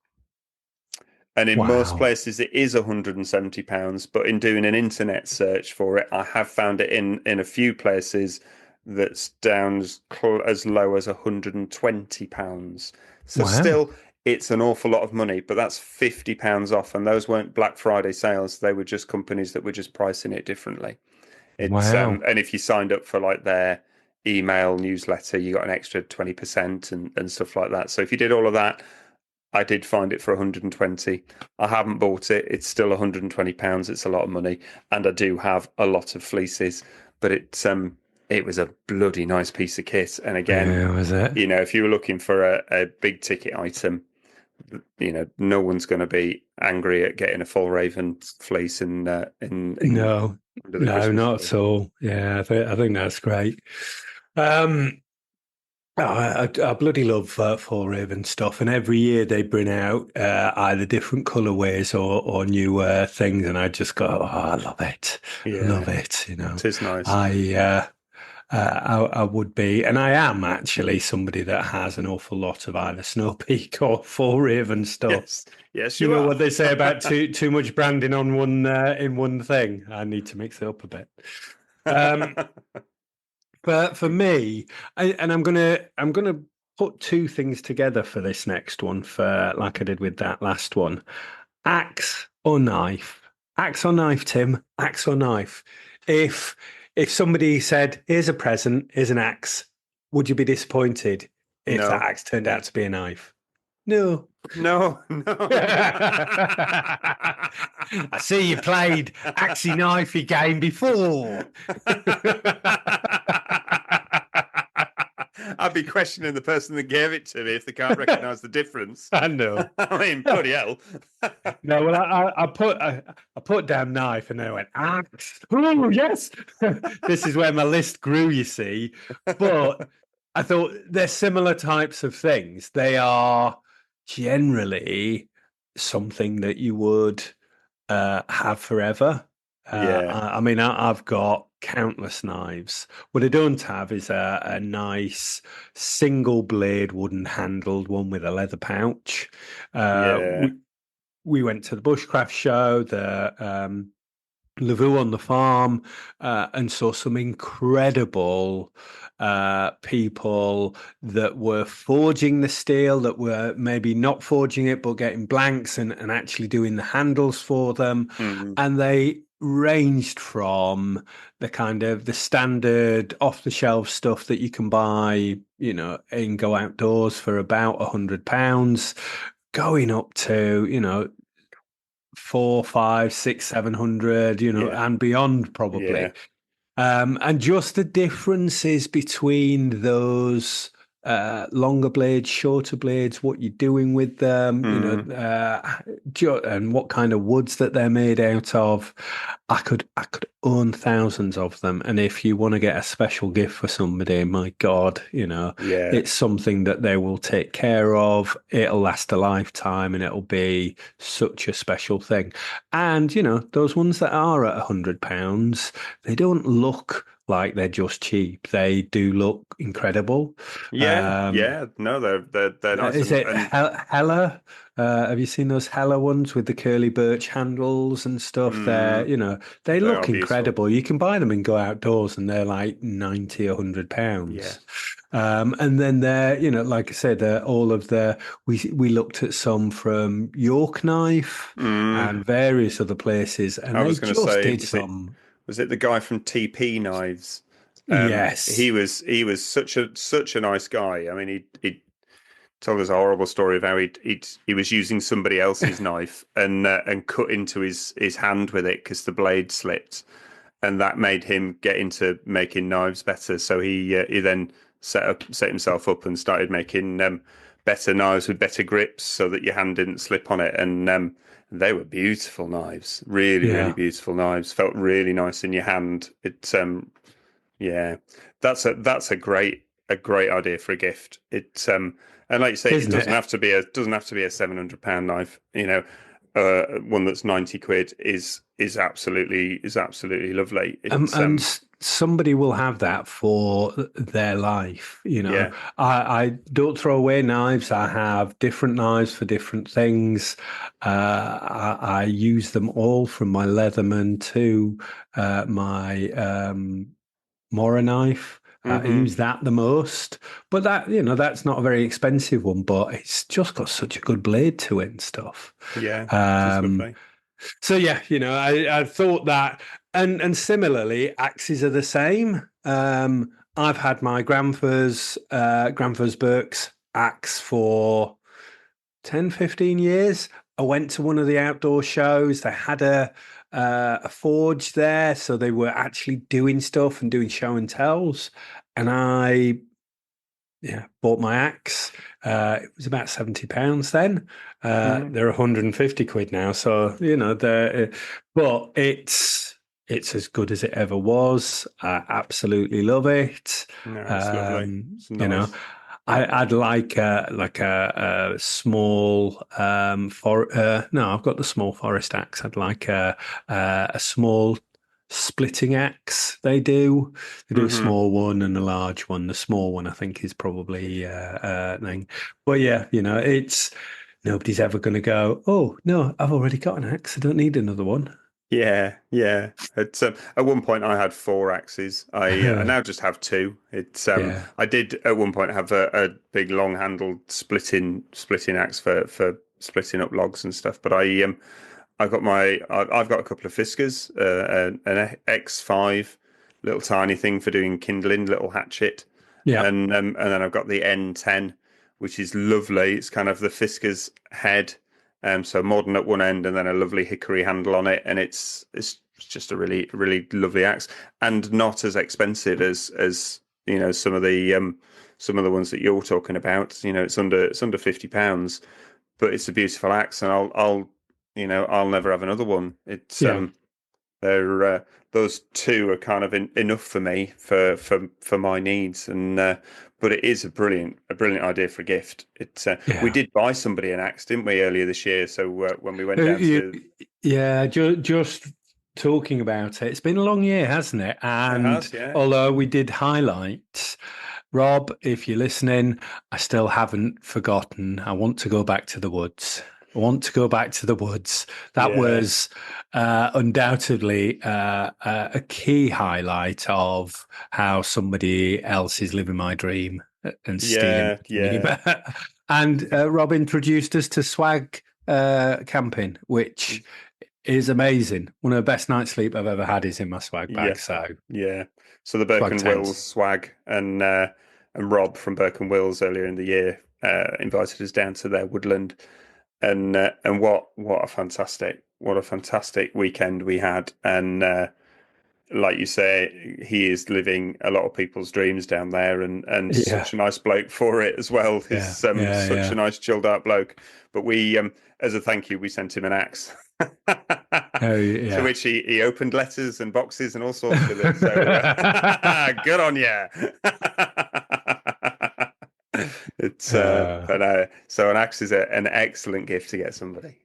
And in most places, it is £170. But in doing an internet search for it, I have found it in a few places that's down as low as £120. So still, it's an awful lot of money, but that's £50 off. And those weren't Black Friday sales. They were just companies that were just pricing it differently. And if you signed up for like their email newsletter, you got an extra 20% and stuff like that. So if you did all of that, I did find it for 120. I haven't bought it. It's still £120. It's a lot of money, and I do have a lot of fleeces. But it was a bloody nice piece of kit. And again, was it? if you were looking for a big ticket item, no one's going to be angry at getting a Fall Raven fleece in No, Christmas not tree. at all. Yeah, I think that's great. I bloody love Fall Raven stuff, and every year they bring out either different colorways or new things, and I just go, oh, I love it, love it. It is nice. I would be, and I am actually somebody that has an awful lot of either Snow Peak or Fall Raven stuff. Yes, you know are. what they say about too much branding on one in one thing. I need to mix it up a bit. But for me, I'm gonna put two things together for this next one, for like I did with that last one. Axe or knife? Axe or knife, Tim? Axe or knife? If somebody said, "Here's a present, here's an axe," would you be disappointed if that axe turned out to be a knife? No. I see you played axey knifey game before. I'd be questioning the person that gave it to me if they can't recognise the difference. I know. I mean, bloody hell. No, well, I put down knife, and then I went axe. Oh yes, this is where my list grew. You see, but I thought they're similar types of things. They are generally something that you would have forever. Yeah, I mean, I've got countless knives. What I don't have is a nice single blade wooden handled one with a leather pouch. Uh, yeah, we, we went to the bushcraft show, the Lavu on the farm, and saw some incredible people that were forging the steel, that were maybe not forging it, but getting blanks and actually doing the handles for them. mm, And they ranged from the kind of the standard off the shelf stuff that you can buy, and go outdoors for about £100, going up to, four, five, six, 700, yeah, and beyond probably. yeah. And just the differences between those longer blades, shorter blades, what you're doing with them, Mm, and what kind of woods that they're made out of. I could own thousands of them, and if you want to get a special gift for somebody, my God, yeah, it's something that they will take care of. It'll last a lifetime, and it'll be such a special thing. And those ones that are at £100, they don't look like they're just cheap. They do look incredible. yeah, Um, yeah. No, they're nice, is it and Hella? Have you seen those Hella ones with the curly birch handles and stuff? mm, They they are look beautiful. incredible. You can buy them and go outdoors, and they're like 90, Yeah. £100. And then they're, like I said, all of we looked at some from York Knife Mm. and various other places, and I they was going to just say, did some. was it the guy from TP Knives? Yes. He was such a nice guy. I mean, he told us a horrible story of how he was using somebody else's knife and cut into his hand with it because the blade slipped, and that made him get into making knives better. So he then set himself up and started making better knives with better grips so that your hand didn't slip on it. And they were beautiful knives, really, really Yeah. beautiful knives. Felt really nice in your hand. Yeah, that's a great idea for a gift. And like you say, it Isn't it? doesn't have to be a £700 knife. One that's 90 quid is absolutely lovely. And somebody will have that for their life. Yeah. I don't throw away knives. I have different knives for different things. I use them all, from my Leatherman to my Mora knife. I Hmm. use that the most, but that's not a very expensive one, but it's just got such a good blade to it and stuff. Yeah, it is Um, lovely. so yeah, I thought that, and similarly, axes are the same. I've had my grandfather's Burke's axe for 10, 15 years. I went to one of the outdoor shows. They had a forge there, so they were actually doing stuff and doing show and tells. And I bought my axe. It was about £70 then. Mm. They're 150 quid now. So, but it's as good as it ever was. I absolutely love it. No, it's lovely. It's You know, nice. I'd like a small no, I've got the small forest axe. I'd like a small splitting axe. They do a Hmm. small one and a large one. The small one, I think, is probably thing. But yeah, it's nobody's ever going to go, oh no, I've already got an axe. I don't need another one. Yeah, yeah. At one point I had four axes. I now just have two. Yeah, I did at one point have a big long handled splitting axe for splitting up logs and stuff. But I've got a couple of Fiskars, an X5 little tiny thing for doing kindling, little hatchet, yeah, and then I've got the N10, which is lovely. It's kind of the Fisker's head, so modern at one end, and then a lovely hickory handle on it, and it's just a really really lovely axe, and not as expensive as some of the ones that you're talking about. It's under £50, but it's a beautiful axe, and I'll never have another one. It's Yeah. they're those two are kind of enough for me for my needs, and but it is a brilliant idea for a gift. We Yeah. did buy somebody an axe, didn't we, earlier this year? So when we went down You, to yeah, just talking about it. It's been a long year, hasn't it? it And has, yeah, although we did highlight, Rob, if you're listening, I still haven't forgotten. I want to go back to the woods. I want to go back to the woods. That yeah, was undoubtedly a key highlight of how somebody else is living my dream and stealing yeah, my dream. yeah. And Rob introduced us to swag camping, which is amazing. One of the best night's sleep I've ever had is in my swag Yeah, bag. So yeah. So the Burke swag and Wills tents. swag and Rob from Burke and Wills earlier in the year invited us down to their woodland, and what a fantastic weekend we had. And like you say, he is living a lot of people's dreams down there, and Yeah, such a nice bloke for it as well. yeah, He's yeah, such a yeah. nice chilled out bloke. But we as a thank you, we sent him an axe. Oh, To yeah. which he opened letters and boxes and all sorts with it. So good on you. It's uh, but so an axe is an excellent gift to get somebody.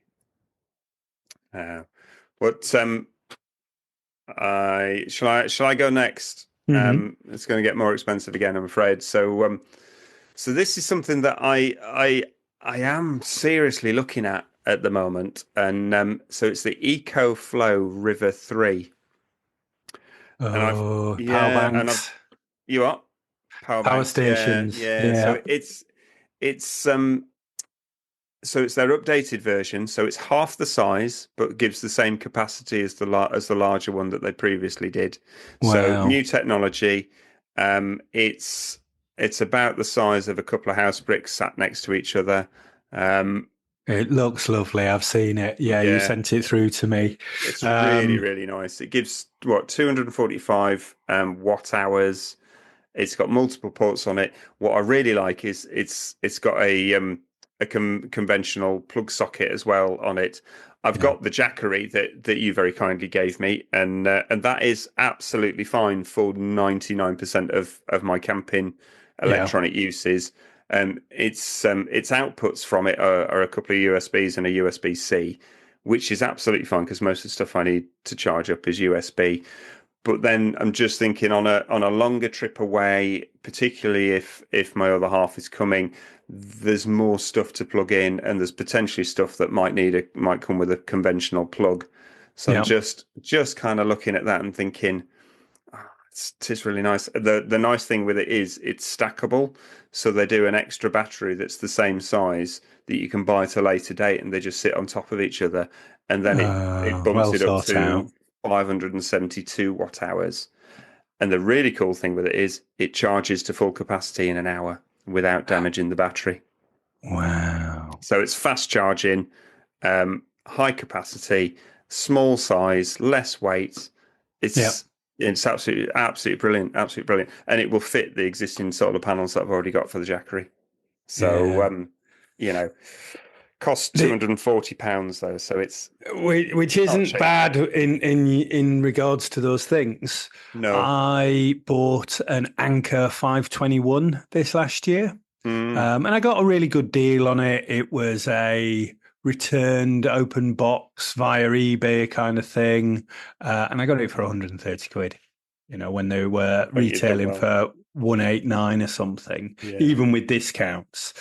Uh, what I shall I go next? mhm. It's going to get more expensive again, I'm afraid. So this is something that I am seriously looking at the moment, and so it's the EcoFlow River 3, and I've Oh, power yeah, and I've banks, you what power power banks, yeah, stations. yeah. Yeah, It's so it's their updated version, so it's half the size but gives the same capacity as the larger one that they previously did. So wow. new technology. It's about the size of a couple of house bricks sat next to each other. Um, It looks lovely. I've seen it. Yeah, you yeah, sent it through to me. it's really, Um, really nice. It gives 245 watt hours. It's got multiple ports on it. What I really like is it's got a conventional plug socket as well on it. I've yeah, got the Jackery that you very kindly gave me, and that is absolutely fine for 99% of my camping yeah, electronic uses. Its outputs from it are a couple of USBs and a USB-C, which is absolutely fine because most of the stuff I need to charge up is USB. But then I'm just thinking on a longer trip away, particularly if my other half is coming, there's more stuff to plug in, and there's potentially stuff that might come with a conventional plug. So I'm yeah. just kind of looking at that and thinking, it's really nice. The nice thing with it is it's stackable, so they do an extra battery that's the same size that you can buy at a later date, and they just sit on top of each other, and then it bumps Well it up thought to out. 572 watt hours. And the really cool thing with it is it charges to full capacity in an hour without damaging the battery. Wow. So it's fast charging, high capacity, small size, less weight. Yeah. It's absolutely brilliant, absolutely brilliant, and it will fit the existing solar panels that I've already got for the Jackery. So Yeah. you know, cost £240 though, so it's Which not isn't cheap. bad in regards to those things. No. I bought an Anker 521 this last year, Mm, and I got a really good deal on it. It was a returned open box via eBay kind of thing, and I got it for 130 quid. You know, when they were but you've done retailing well. for 189 or something, Yeah. even with discounts.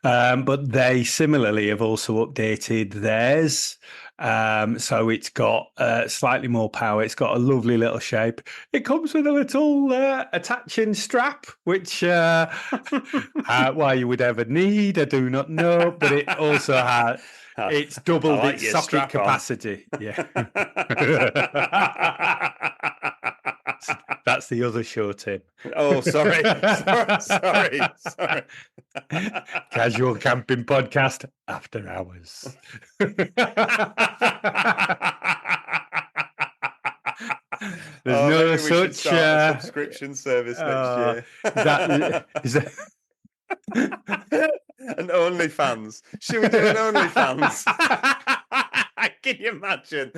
But they similarly have also updated theirs. So it's got slightly more power. It's got a lovely little shape. It comes with a little attaching strap, which why you would ever need, I do not know. But it also has, it's I doubled like its your socket strap on. capacity. Yeah. That's the other show, Tim. Oh, sorry. Casual camping podcast after hours. There's no maybe we should such start a subscription service next year. is that An OnlyFans. Should we do an OnlyFans? Can you imagine?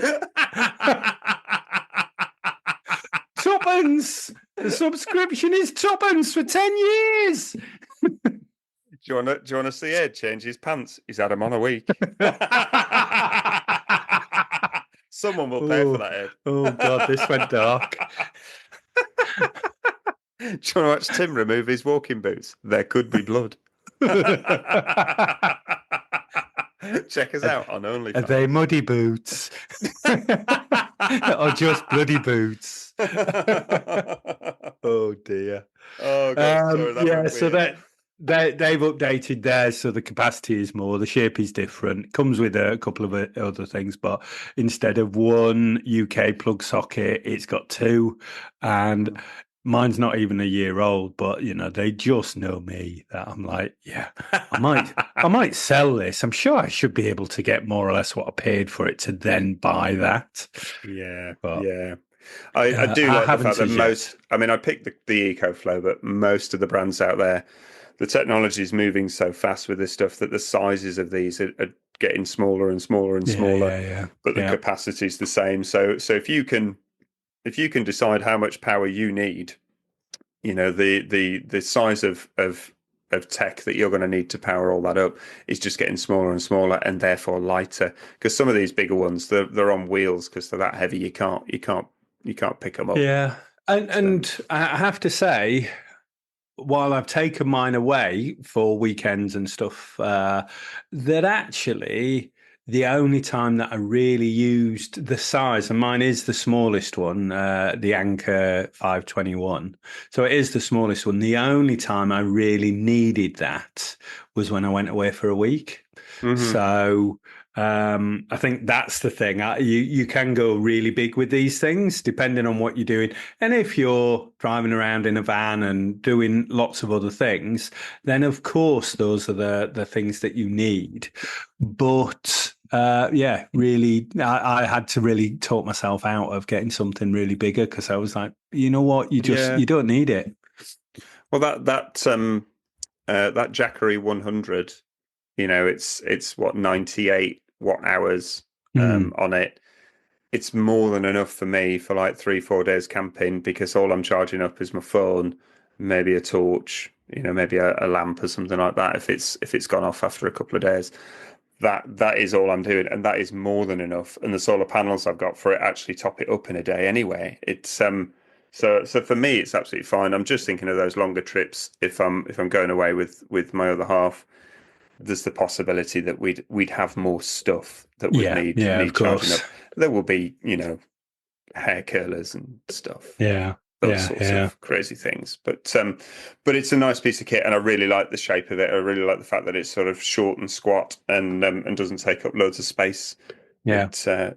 tuppence? The subscription is tuppence for 10 years. Do you want to see Ed change his pants? He's had them on a week. Someone will pay for that, Ed. Oh God, this went dark. Do you want to watch Tim remove his walking boots? There could be blood. Check us out on OnlyFans. Are they muddy boots? Or just bloody boots? Oh dear. Oh God, sorry, that yeah, went so weird. they've updated theirs, so the capacity is more, the shape is different. Comes with a couple of other things, but instead of one UK plug socket, it's got two, and mine's not even a year old. But you know, they just know me that I'm like, yeah, I might sell this. I'm sure I should be able to get more or less what I paid for it to then buy that. Yeah, But, yeah. I do like the fact that yet. I mean, I picked the EcoFlow, but most of the brands out there, the technology is moving so fast with this stuff that the sizes of these are getting smaller and smaller and smaller, Yeah. but the capacity is the same. So if you can decide how much power you need, you know, the size of tech that you're going to need to power all that up is just getting smaller and smaller, and therefore lighter. Because some of these bigger ones, they're on wheels because they're that heavy. You can't pick them up. Yeah, and I have to say, while I've taken mine away for weekends and stuff, that actually the only time that I really used the size, and mine is the smallest one, the Anchor 521. So it is the smallest one. The only time I really needed that was when I went away for a week. Mm-hmm. So I think that's the thing. You can go really big with these things depending on what you're doing. And if you're driving around in a van and doing lots of other things, then of course those are the things that you need. But yeah, really, I had to really talk myself out of getting something really bigger because I was like, you know what, you don't need it. Well, that Jackery 100, you know, it's what 98 watt hours on it. It's more than enough for me for like 3-4 days camping, because all I'm charging up is my phone, maybe a torch, you know, maybe a lamp or something like that. If it's gone off after a couple of days, that is all I'm doing, and that is more than enough. And the solar panels I've got for it actually top it up in a day anyway. It's so for me it's absolutely fine. I'm just thinking of those longer trips. If I'm going away with my other half, there's the possibility that we'd have more stuff that would need charging up. There will be, you know, hair curlers and stuff. Those sorts of crazy things. But it's a nice piece of kit, and I really like the shape of it. I really like the fact that it's sort of short and squat and doesn't take up loads of space. Yeah.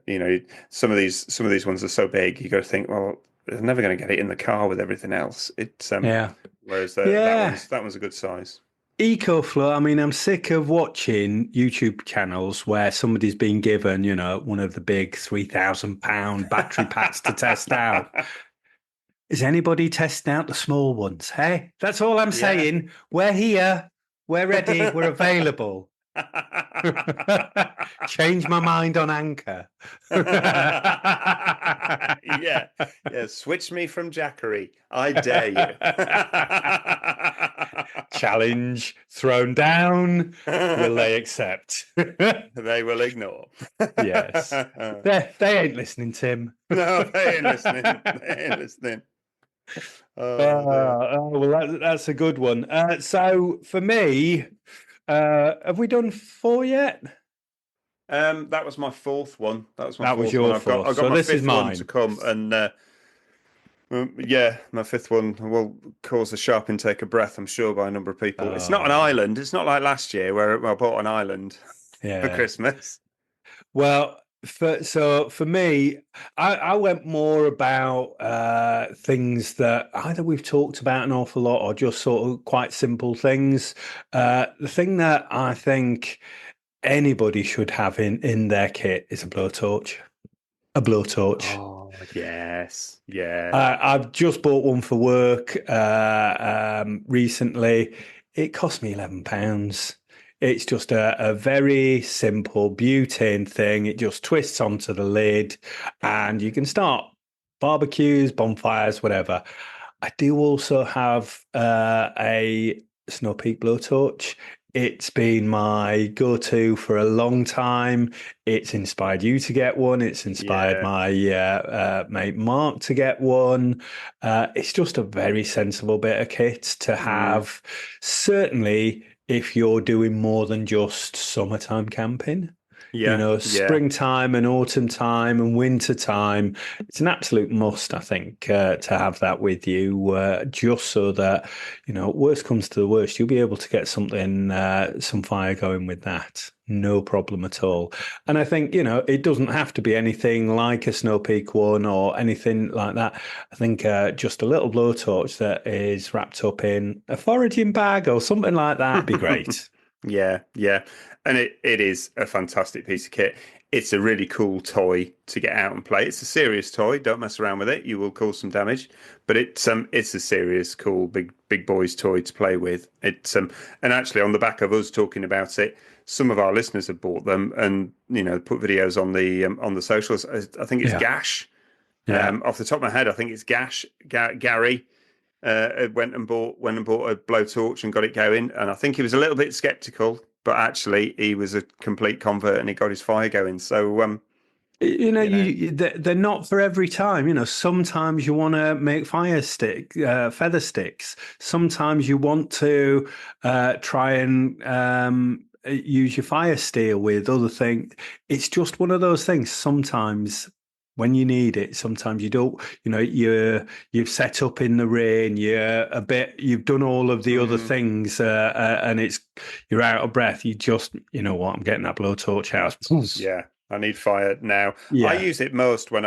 You know, some of these ones are so big, you got to think, well, they're never going to get it in the car with everything else. Whereas that one's a good size. EcoFlow, I mean, I'm sick of watching YouTube channels where somebody's been given, you know, one of the big £3,000 battery packs to test out. Is anybody testing out the small ones? Hey, that's all I'm saying. We're here. We're ready. We're available. Change my mind on Anchor. yeah. Switch me from Jackery. I dare you. Challenge thrown down. Will they accept? They will ignore. Yes. They ain't listening, Tim. No, they ain't listening. Well, that's a good one. So for me, have we done 4 yet? That was my fourth one. That was your one. fourth. I've got my this fifth is mine. one to come, and my fifth one will cause a sharp intake of breath, I'm sure, by a number of people. It's not an island. It's not like last year where I bought an island for Christmas. Well, for me, I went more about things that either we've talked about an awful lot or just sort of quite simple things. The thing that I think anybody should have in their kit is a blowtorch. A blowtorch. Oh, Yes, yeah, I've just bought one for work recently. It cost me £11. It's just a very simple butane thing. It just twists onto the lid and you can start barbecues, bonfires, whatever. I do also have a Snow Peak blowtorch. It's been my go-to for a long time. It's inspired you to get one. It's inspired yeah, my mate Mark to get one. It's just a very sensible bit of kit to mm, have. Certainly, if you're doing more than just summertime camping. You yeah, know, yeah, springtime and autumn time and winter time. It's an absolute must, I think, to have that with you, just so that, worst comes to the worst, you'll be able to get some fire going with that. No problem at all. And I think, it doesn't have to be anything like a Snow Peak one or anything like that. I think just a little blowtorch that is wrapped up in a foraging bag or something like that would be great. yeah, yeah. And it is a fantastic piece of kit. It's a really cool toy to get out and play. It's a serious toy. Don't mess around with it. You will cause some damage. But it's a serious, cool, big boys toy to play with. And actually on the back of us talking about it, some of our listeners have bought them and put videos on the socials. I think it's Yeah. Gash. Yeah. Off the top of my head, I think it's Gary went and bought a blowtorch and got it going. And I think he was a little bit skeptical, but actually he was a complete convert and he got his fire going. So you know, they're not for every time. Sometimes you want to make feather sticks. Sometimes you want to try and use your fire steel with other things. It's just one of those things. Sometimes when you need it, sometimes you don't. You've set up in the rain. You've done all of the other things, and you're out of breath. You just, what? I'm getting that blowtorch out. yeah. I need fire now. I Yeah. use it most when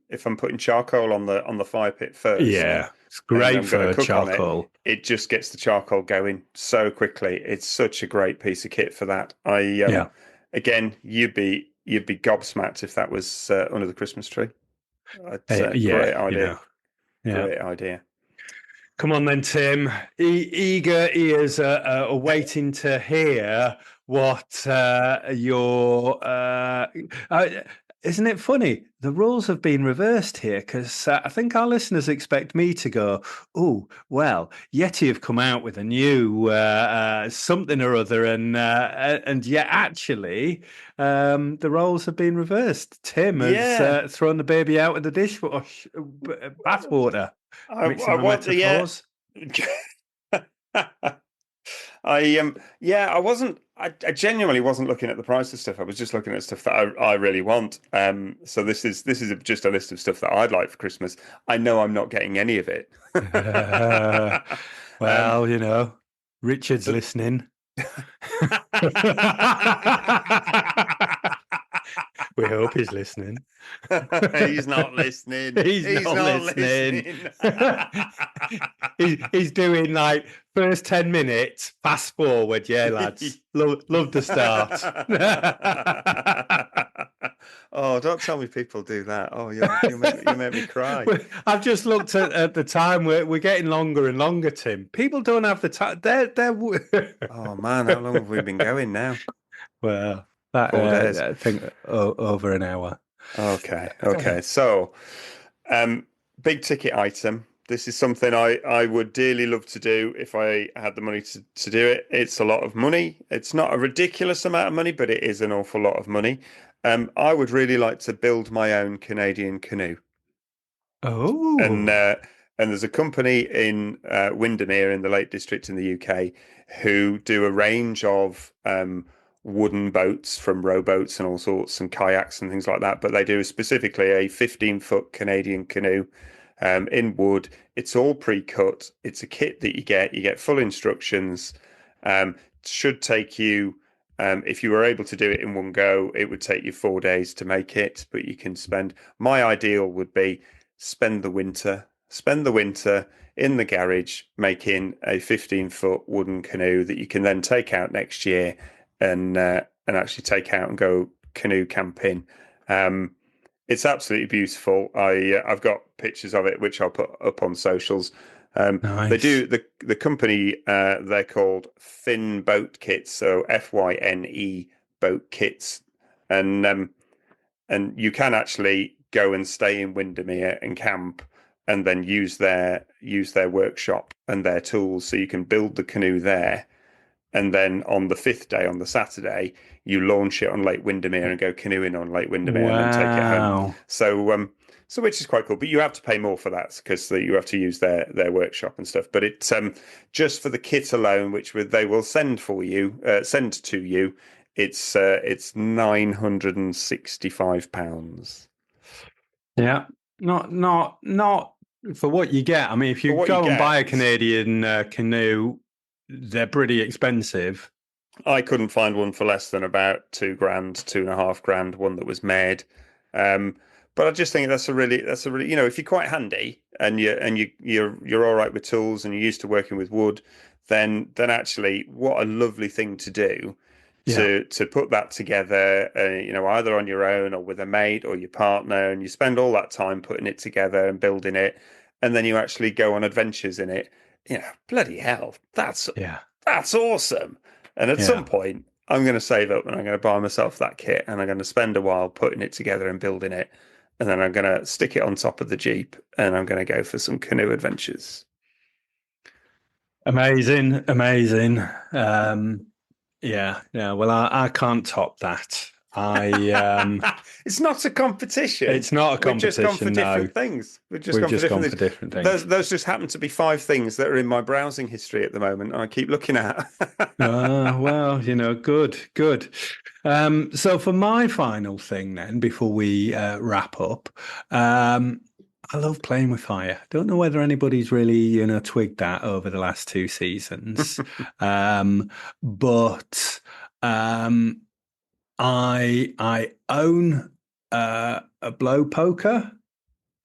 if I'm putting charcoal on the fire pit first Yeah, it's and great I'm going to for cook on it. charcoal. It just gets the charcoal going so quickly. It's such a great piece of kit for that. Yeah, Again, you'd be gobsmacked if that was under the Christmas tree. It's a yeah, great idea. yeah. Great idea. Come on then, Tim. Eager ears are waiting to hear what isn't it funny? The roles have been reversed here because I think our listeners expect me to go, oh, well, Yeti have come out with a new something or other, and yet actually the roles have been reversed. Tim has Yeah. thrown the baby out with the dishwash bathwater. Mixing I my want yeah. metaphors. I wasn't I genuinely wasn't looking at the price of stuff. I was just looking at stuff that I really want. So this is just a list of stuff that I'd like for Christmas. I know I'm not getting any of it. um, Well, Richard's but listening. We hope he's listening. he's not listening. He's He's not not listening. listening. He's doing like first 10 minutes, fast forward. Yeah, lads. Love the start. Oh, don't tell me people do that. Oh, you make me cry. I've just looked at the time. We're getting longer and longer, Tim. People don't have the time. They're Oh man, how long have we been going now? well, that 4 days. I think over an hour. Okay. So, big ticket item. This is something I would dearly love to do if I had the money to do it. It's a lot of money. It's not a ridiculous amount of money, but it is an awful lot of money. I would really like to build my own Canadian canoe. And Oh, and there's a company in Windermere in the Lake District in the UK who do a range of wooden boats from rowboats and all sorts and kayaks and things like that. But they do specifically a 15-foot Canadian canoe in wood. It's all pre-cut. It's a kit that you get. You get full instructions. Should take you, if you were able to do it in one go, it would take you 4 days to make it. But you can my ideal would be spend the winter in the garage making a 15-foot wooden canoe that you can then take out next year and actually take out and go canoe camping. It's absolutely beautiful. I've got pictures of it which I'll put up on socials. They Nice. do the company. They're called Fin Boat Kits, so FYNE Boat Kits, and you can actually go and stay in Windermere and camp, and then use their workshop and their tools, so you can build the canoe there. And then on the fifth day, on the Saturday, you launch it on Lake Windermere and go canoeing on Lake Windermere and then take it home. Wow. So which is quite cool. But you have to pay more for that because you have to use their workshop and stuff. But it's just for the kit alone, which they will send to you. It's £965. Yeah. Not for what you get. I mean, if For you what you go and buy a get, Canadian canoe, they're pretty expensive. I couldn't find one for less than about 2 grand, 2.5 grand, one that was made. But I just think that's a really, if you're quite handy and you're all right with tools and you're used to working with wood, then actually what a lovely thing to do Yeah. to put that together, either on your own or with a mate or your partner, and you spend all that time putting it together and building it, and then you actually go on adventures in it. Bloody hell, Yeah. that's awesome. And at Yeah. some point, I'm going to save up and I'm going to buy myself that kit and I'm going to spend a while putting it together and building it. And then I'm going to stick it on top of the Jeep and I'm going to go for some canoe adventures. Amazing. Amazing. Yeah. Well, I can't top that. It's not a competition. It's not a We've just gone for competition, no. different things. We've We've just gone for things. different things. Those just happen to be 5 things that are in my browsing history at the moment. I keep looking at. Well, good. So for my final thing then, before we wrap up, I love playing with fire. Don't know whether anybody's really, twigged that over the last 2 seasons. But I own a blow poker.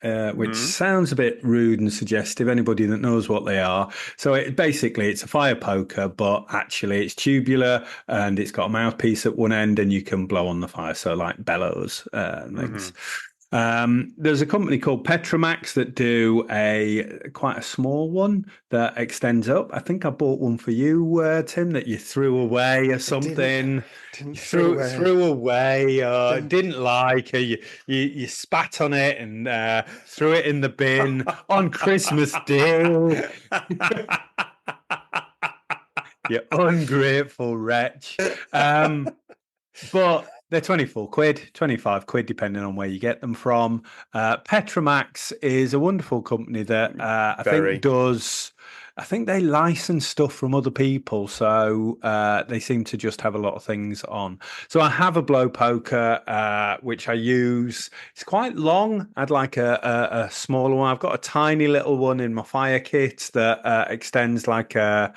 Which sounds a bit rude and suggestive. Anybody that knows what they are. So it's a fire poker, but actually it's tubular and it's got a mouthpiece at one end and you can blow on the fire. So like bellows and things. There's a company called Petromax that do quite a small one that extends up. I think I bought one for you, Tim, that you threw away or something. Didn't Threw away, or didn't like, or you spat on it and threw it in the bin on Christmas Day. You ungrateful wretch. But they're 24 quid, 25 quid, depending on where you get them from. Petromax is a wonderful company that I think they license stuff from other people. So they seem to just have a lot of things on. So I have a blow poker, which I use. It's quite long. I'd like a smaller one. I've got a tiny little one in my fire kit that extends like a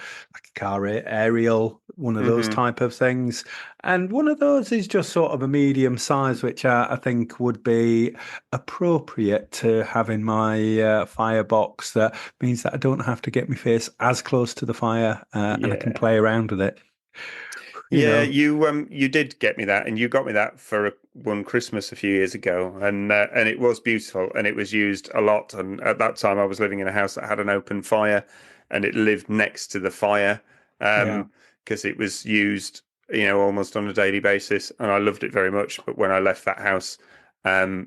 car aerial, one of those type of things. And one of those is just sort of a medium size, which I think would be appropriate to have in my firebox. That means that I don't have to get my face as close to the fire and I can play around with it. You did get me that, and you got me that for one Christmas a few years ago, and it was beautiful, and it was used a lot. And at that time, I was living in a house that had an open fire, and it lived next to the fire because it was used, almost on a daily basis, and I loved it very much. But when I left that house, I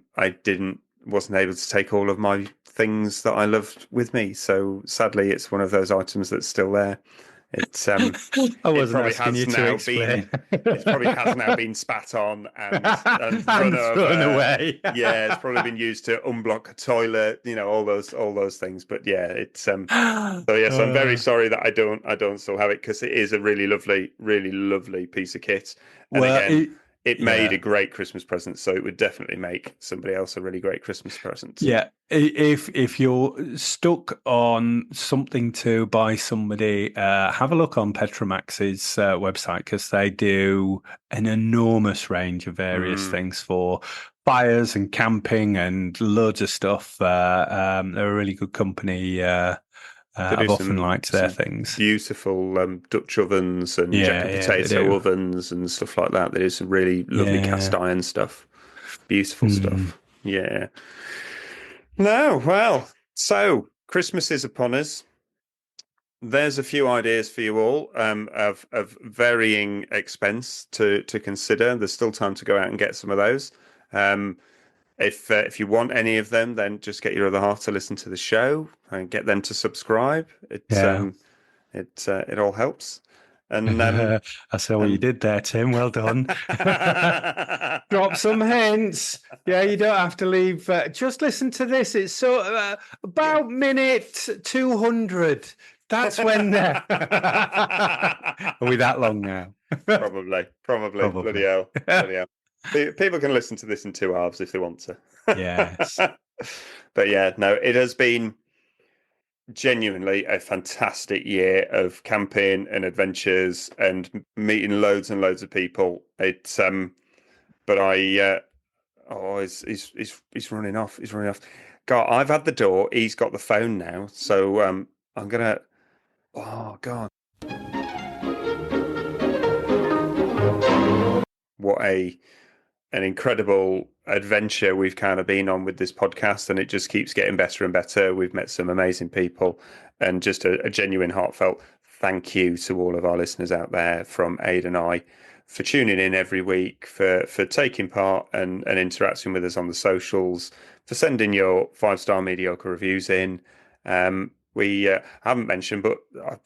wasn't able to take all of my things that I loved with me. So sadly, it's one of those items that's still there. It's I wasn't asking you to explain. It probably has now been spat on and run over. Thrown away. It's probably been used to unblock a toilet. All those things. But it's so yes, I'm very sorry that I don't still have it, because it is a really lovely piece of kit. And again, it made a great Christmas present, so it would definitely make somebody else a really great Christmas present. Yeah, if you're stuck on something to buy somebody, have a look on Petromax's website, because they do an enormous range of various things for fires and camping and loads of stuff. They're a really good company. I've often liked their things. Beautiful Dutch ovens and jacket potato ovens and stuff like that. There is some really lovely cast iron stuff. Beautiful stuff. Yeah. No, well, so Christmas is upon us. There's a few ideas for you all of varying expense to consider. There's still time to go out and get some of those. Um, if you want any of them, then just get your other half to listen to the show and get them to subscribe. Yeah. It all helps. And I saw what you did there, Tim. Well done. Drop some hints. Yeah, you don't have to leave. Just listen to this. It's about minute 200. That's when Are we that long now? Probably. Bloody hell. Bloody hell. People can listen to this in 2 halves if they want to. Yes. But yeah, no, it has been genuinely a fantastic year of camping and adventures and meeting loads and loads of people. It's but he's running off. He's running off. God, I've had the door. He's got the phone now. So I'm gonna. Oh God. What an incredible adventure we've kind of been on with this podcast, and it just keeps getting better and better. We've met some amazing people, and just a genuine heartfelt thank you to all of our listeners out there from Ade and I for tuning in every week, for taking part and interacting with us on the socials, for sending your 5-star mediocre reviews in. We haven't mentioned, but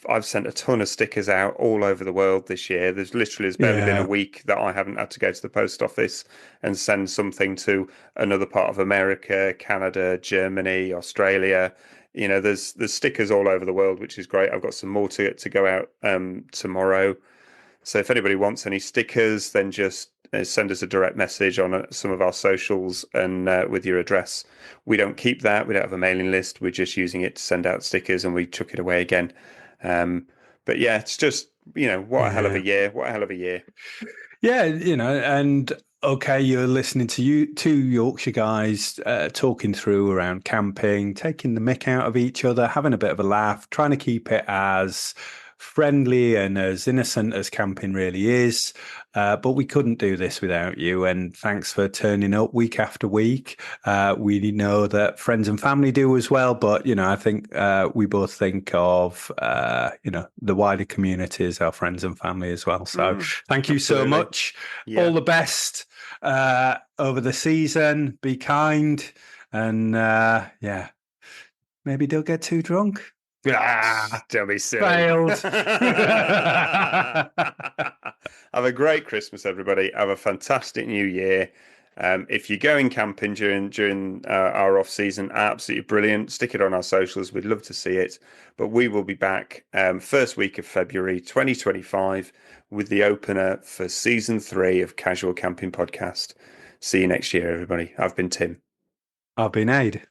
I've sent a ton of stickers out all over the world this year. There's barely been a week that I haven't had to go to the post office and send something to another part of America, Canada, Germany, Australia. You know, there's stickers all over the world, which is great. I've got some more to go out tomorrow. So if anybody wants any stickers, then just send us a direct message on some of our socials and with your address. We don't keep that. We don't have a mailing list. We're just using it to send out stickers, and we took it away again. But yeah, it's just, what a hell of a year. What a hell of a year. Yeah, and okay, you're listening to two Yorkshire guys talking through around camping, taking the mick out of each other, having a bit of a laugh, trying to keep it as friendly and as innocent as camping really is. But we couldn't do this without you. And thanks for turning up week after week. We know that friends and family do as well. But, I think we both think of, the wider community as our friends and family as well. So thank you so much. Yeah. All the best over the season. Be kind. And maybe don't get too drunk. Don't be silly. Failed. Have a great Christmas, everybody. Have a fantastic New Year. If you're going camping during our off season, absolutely brilliant. Stick it on our socials. We'd love to see it. But we will be back first week of February 2025 with the opener for season 3 of Casual Camping Podcast. See you next year, everybody. I've been Tim. I've been Ade.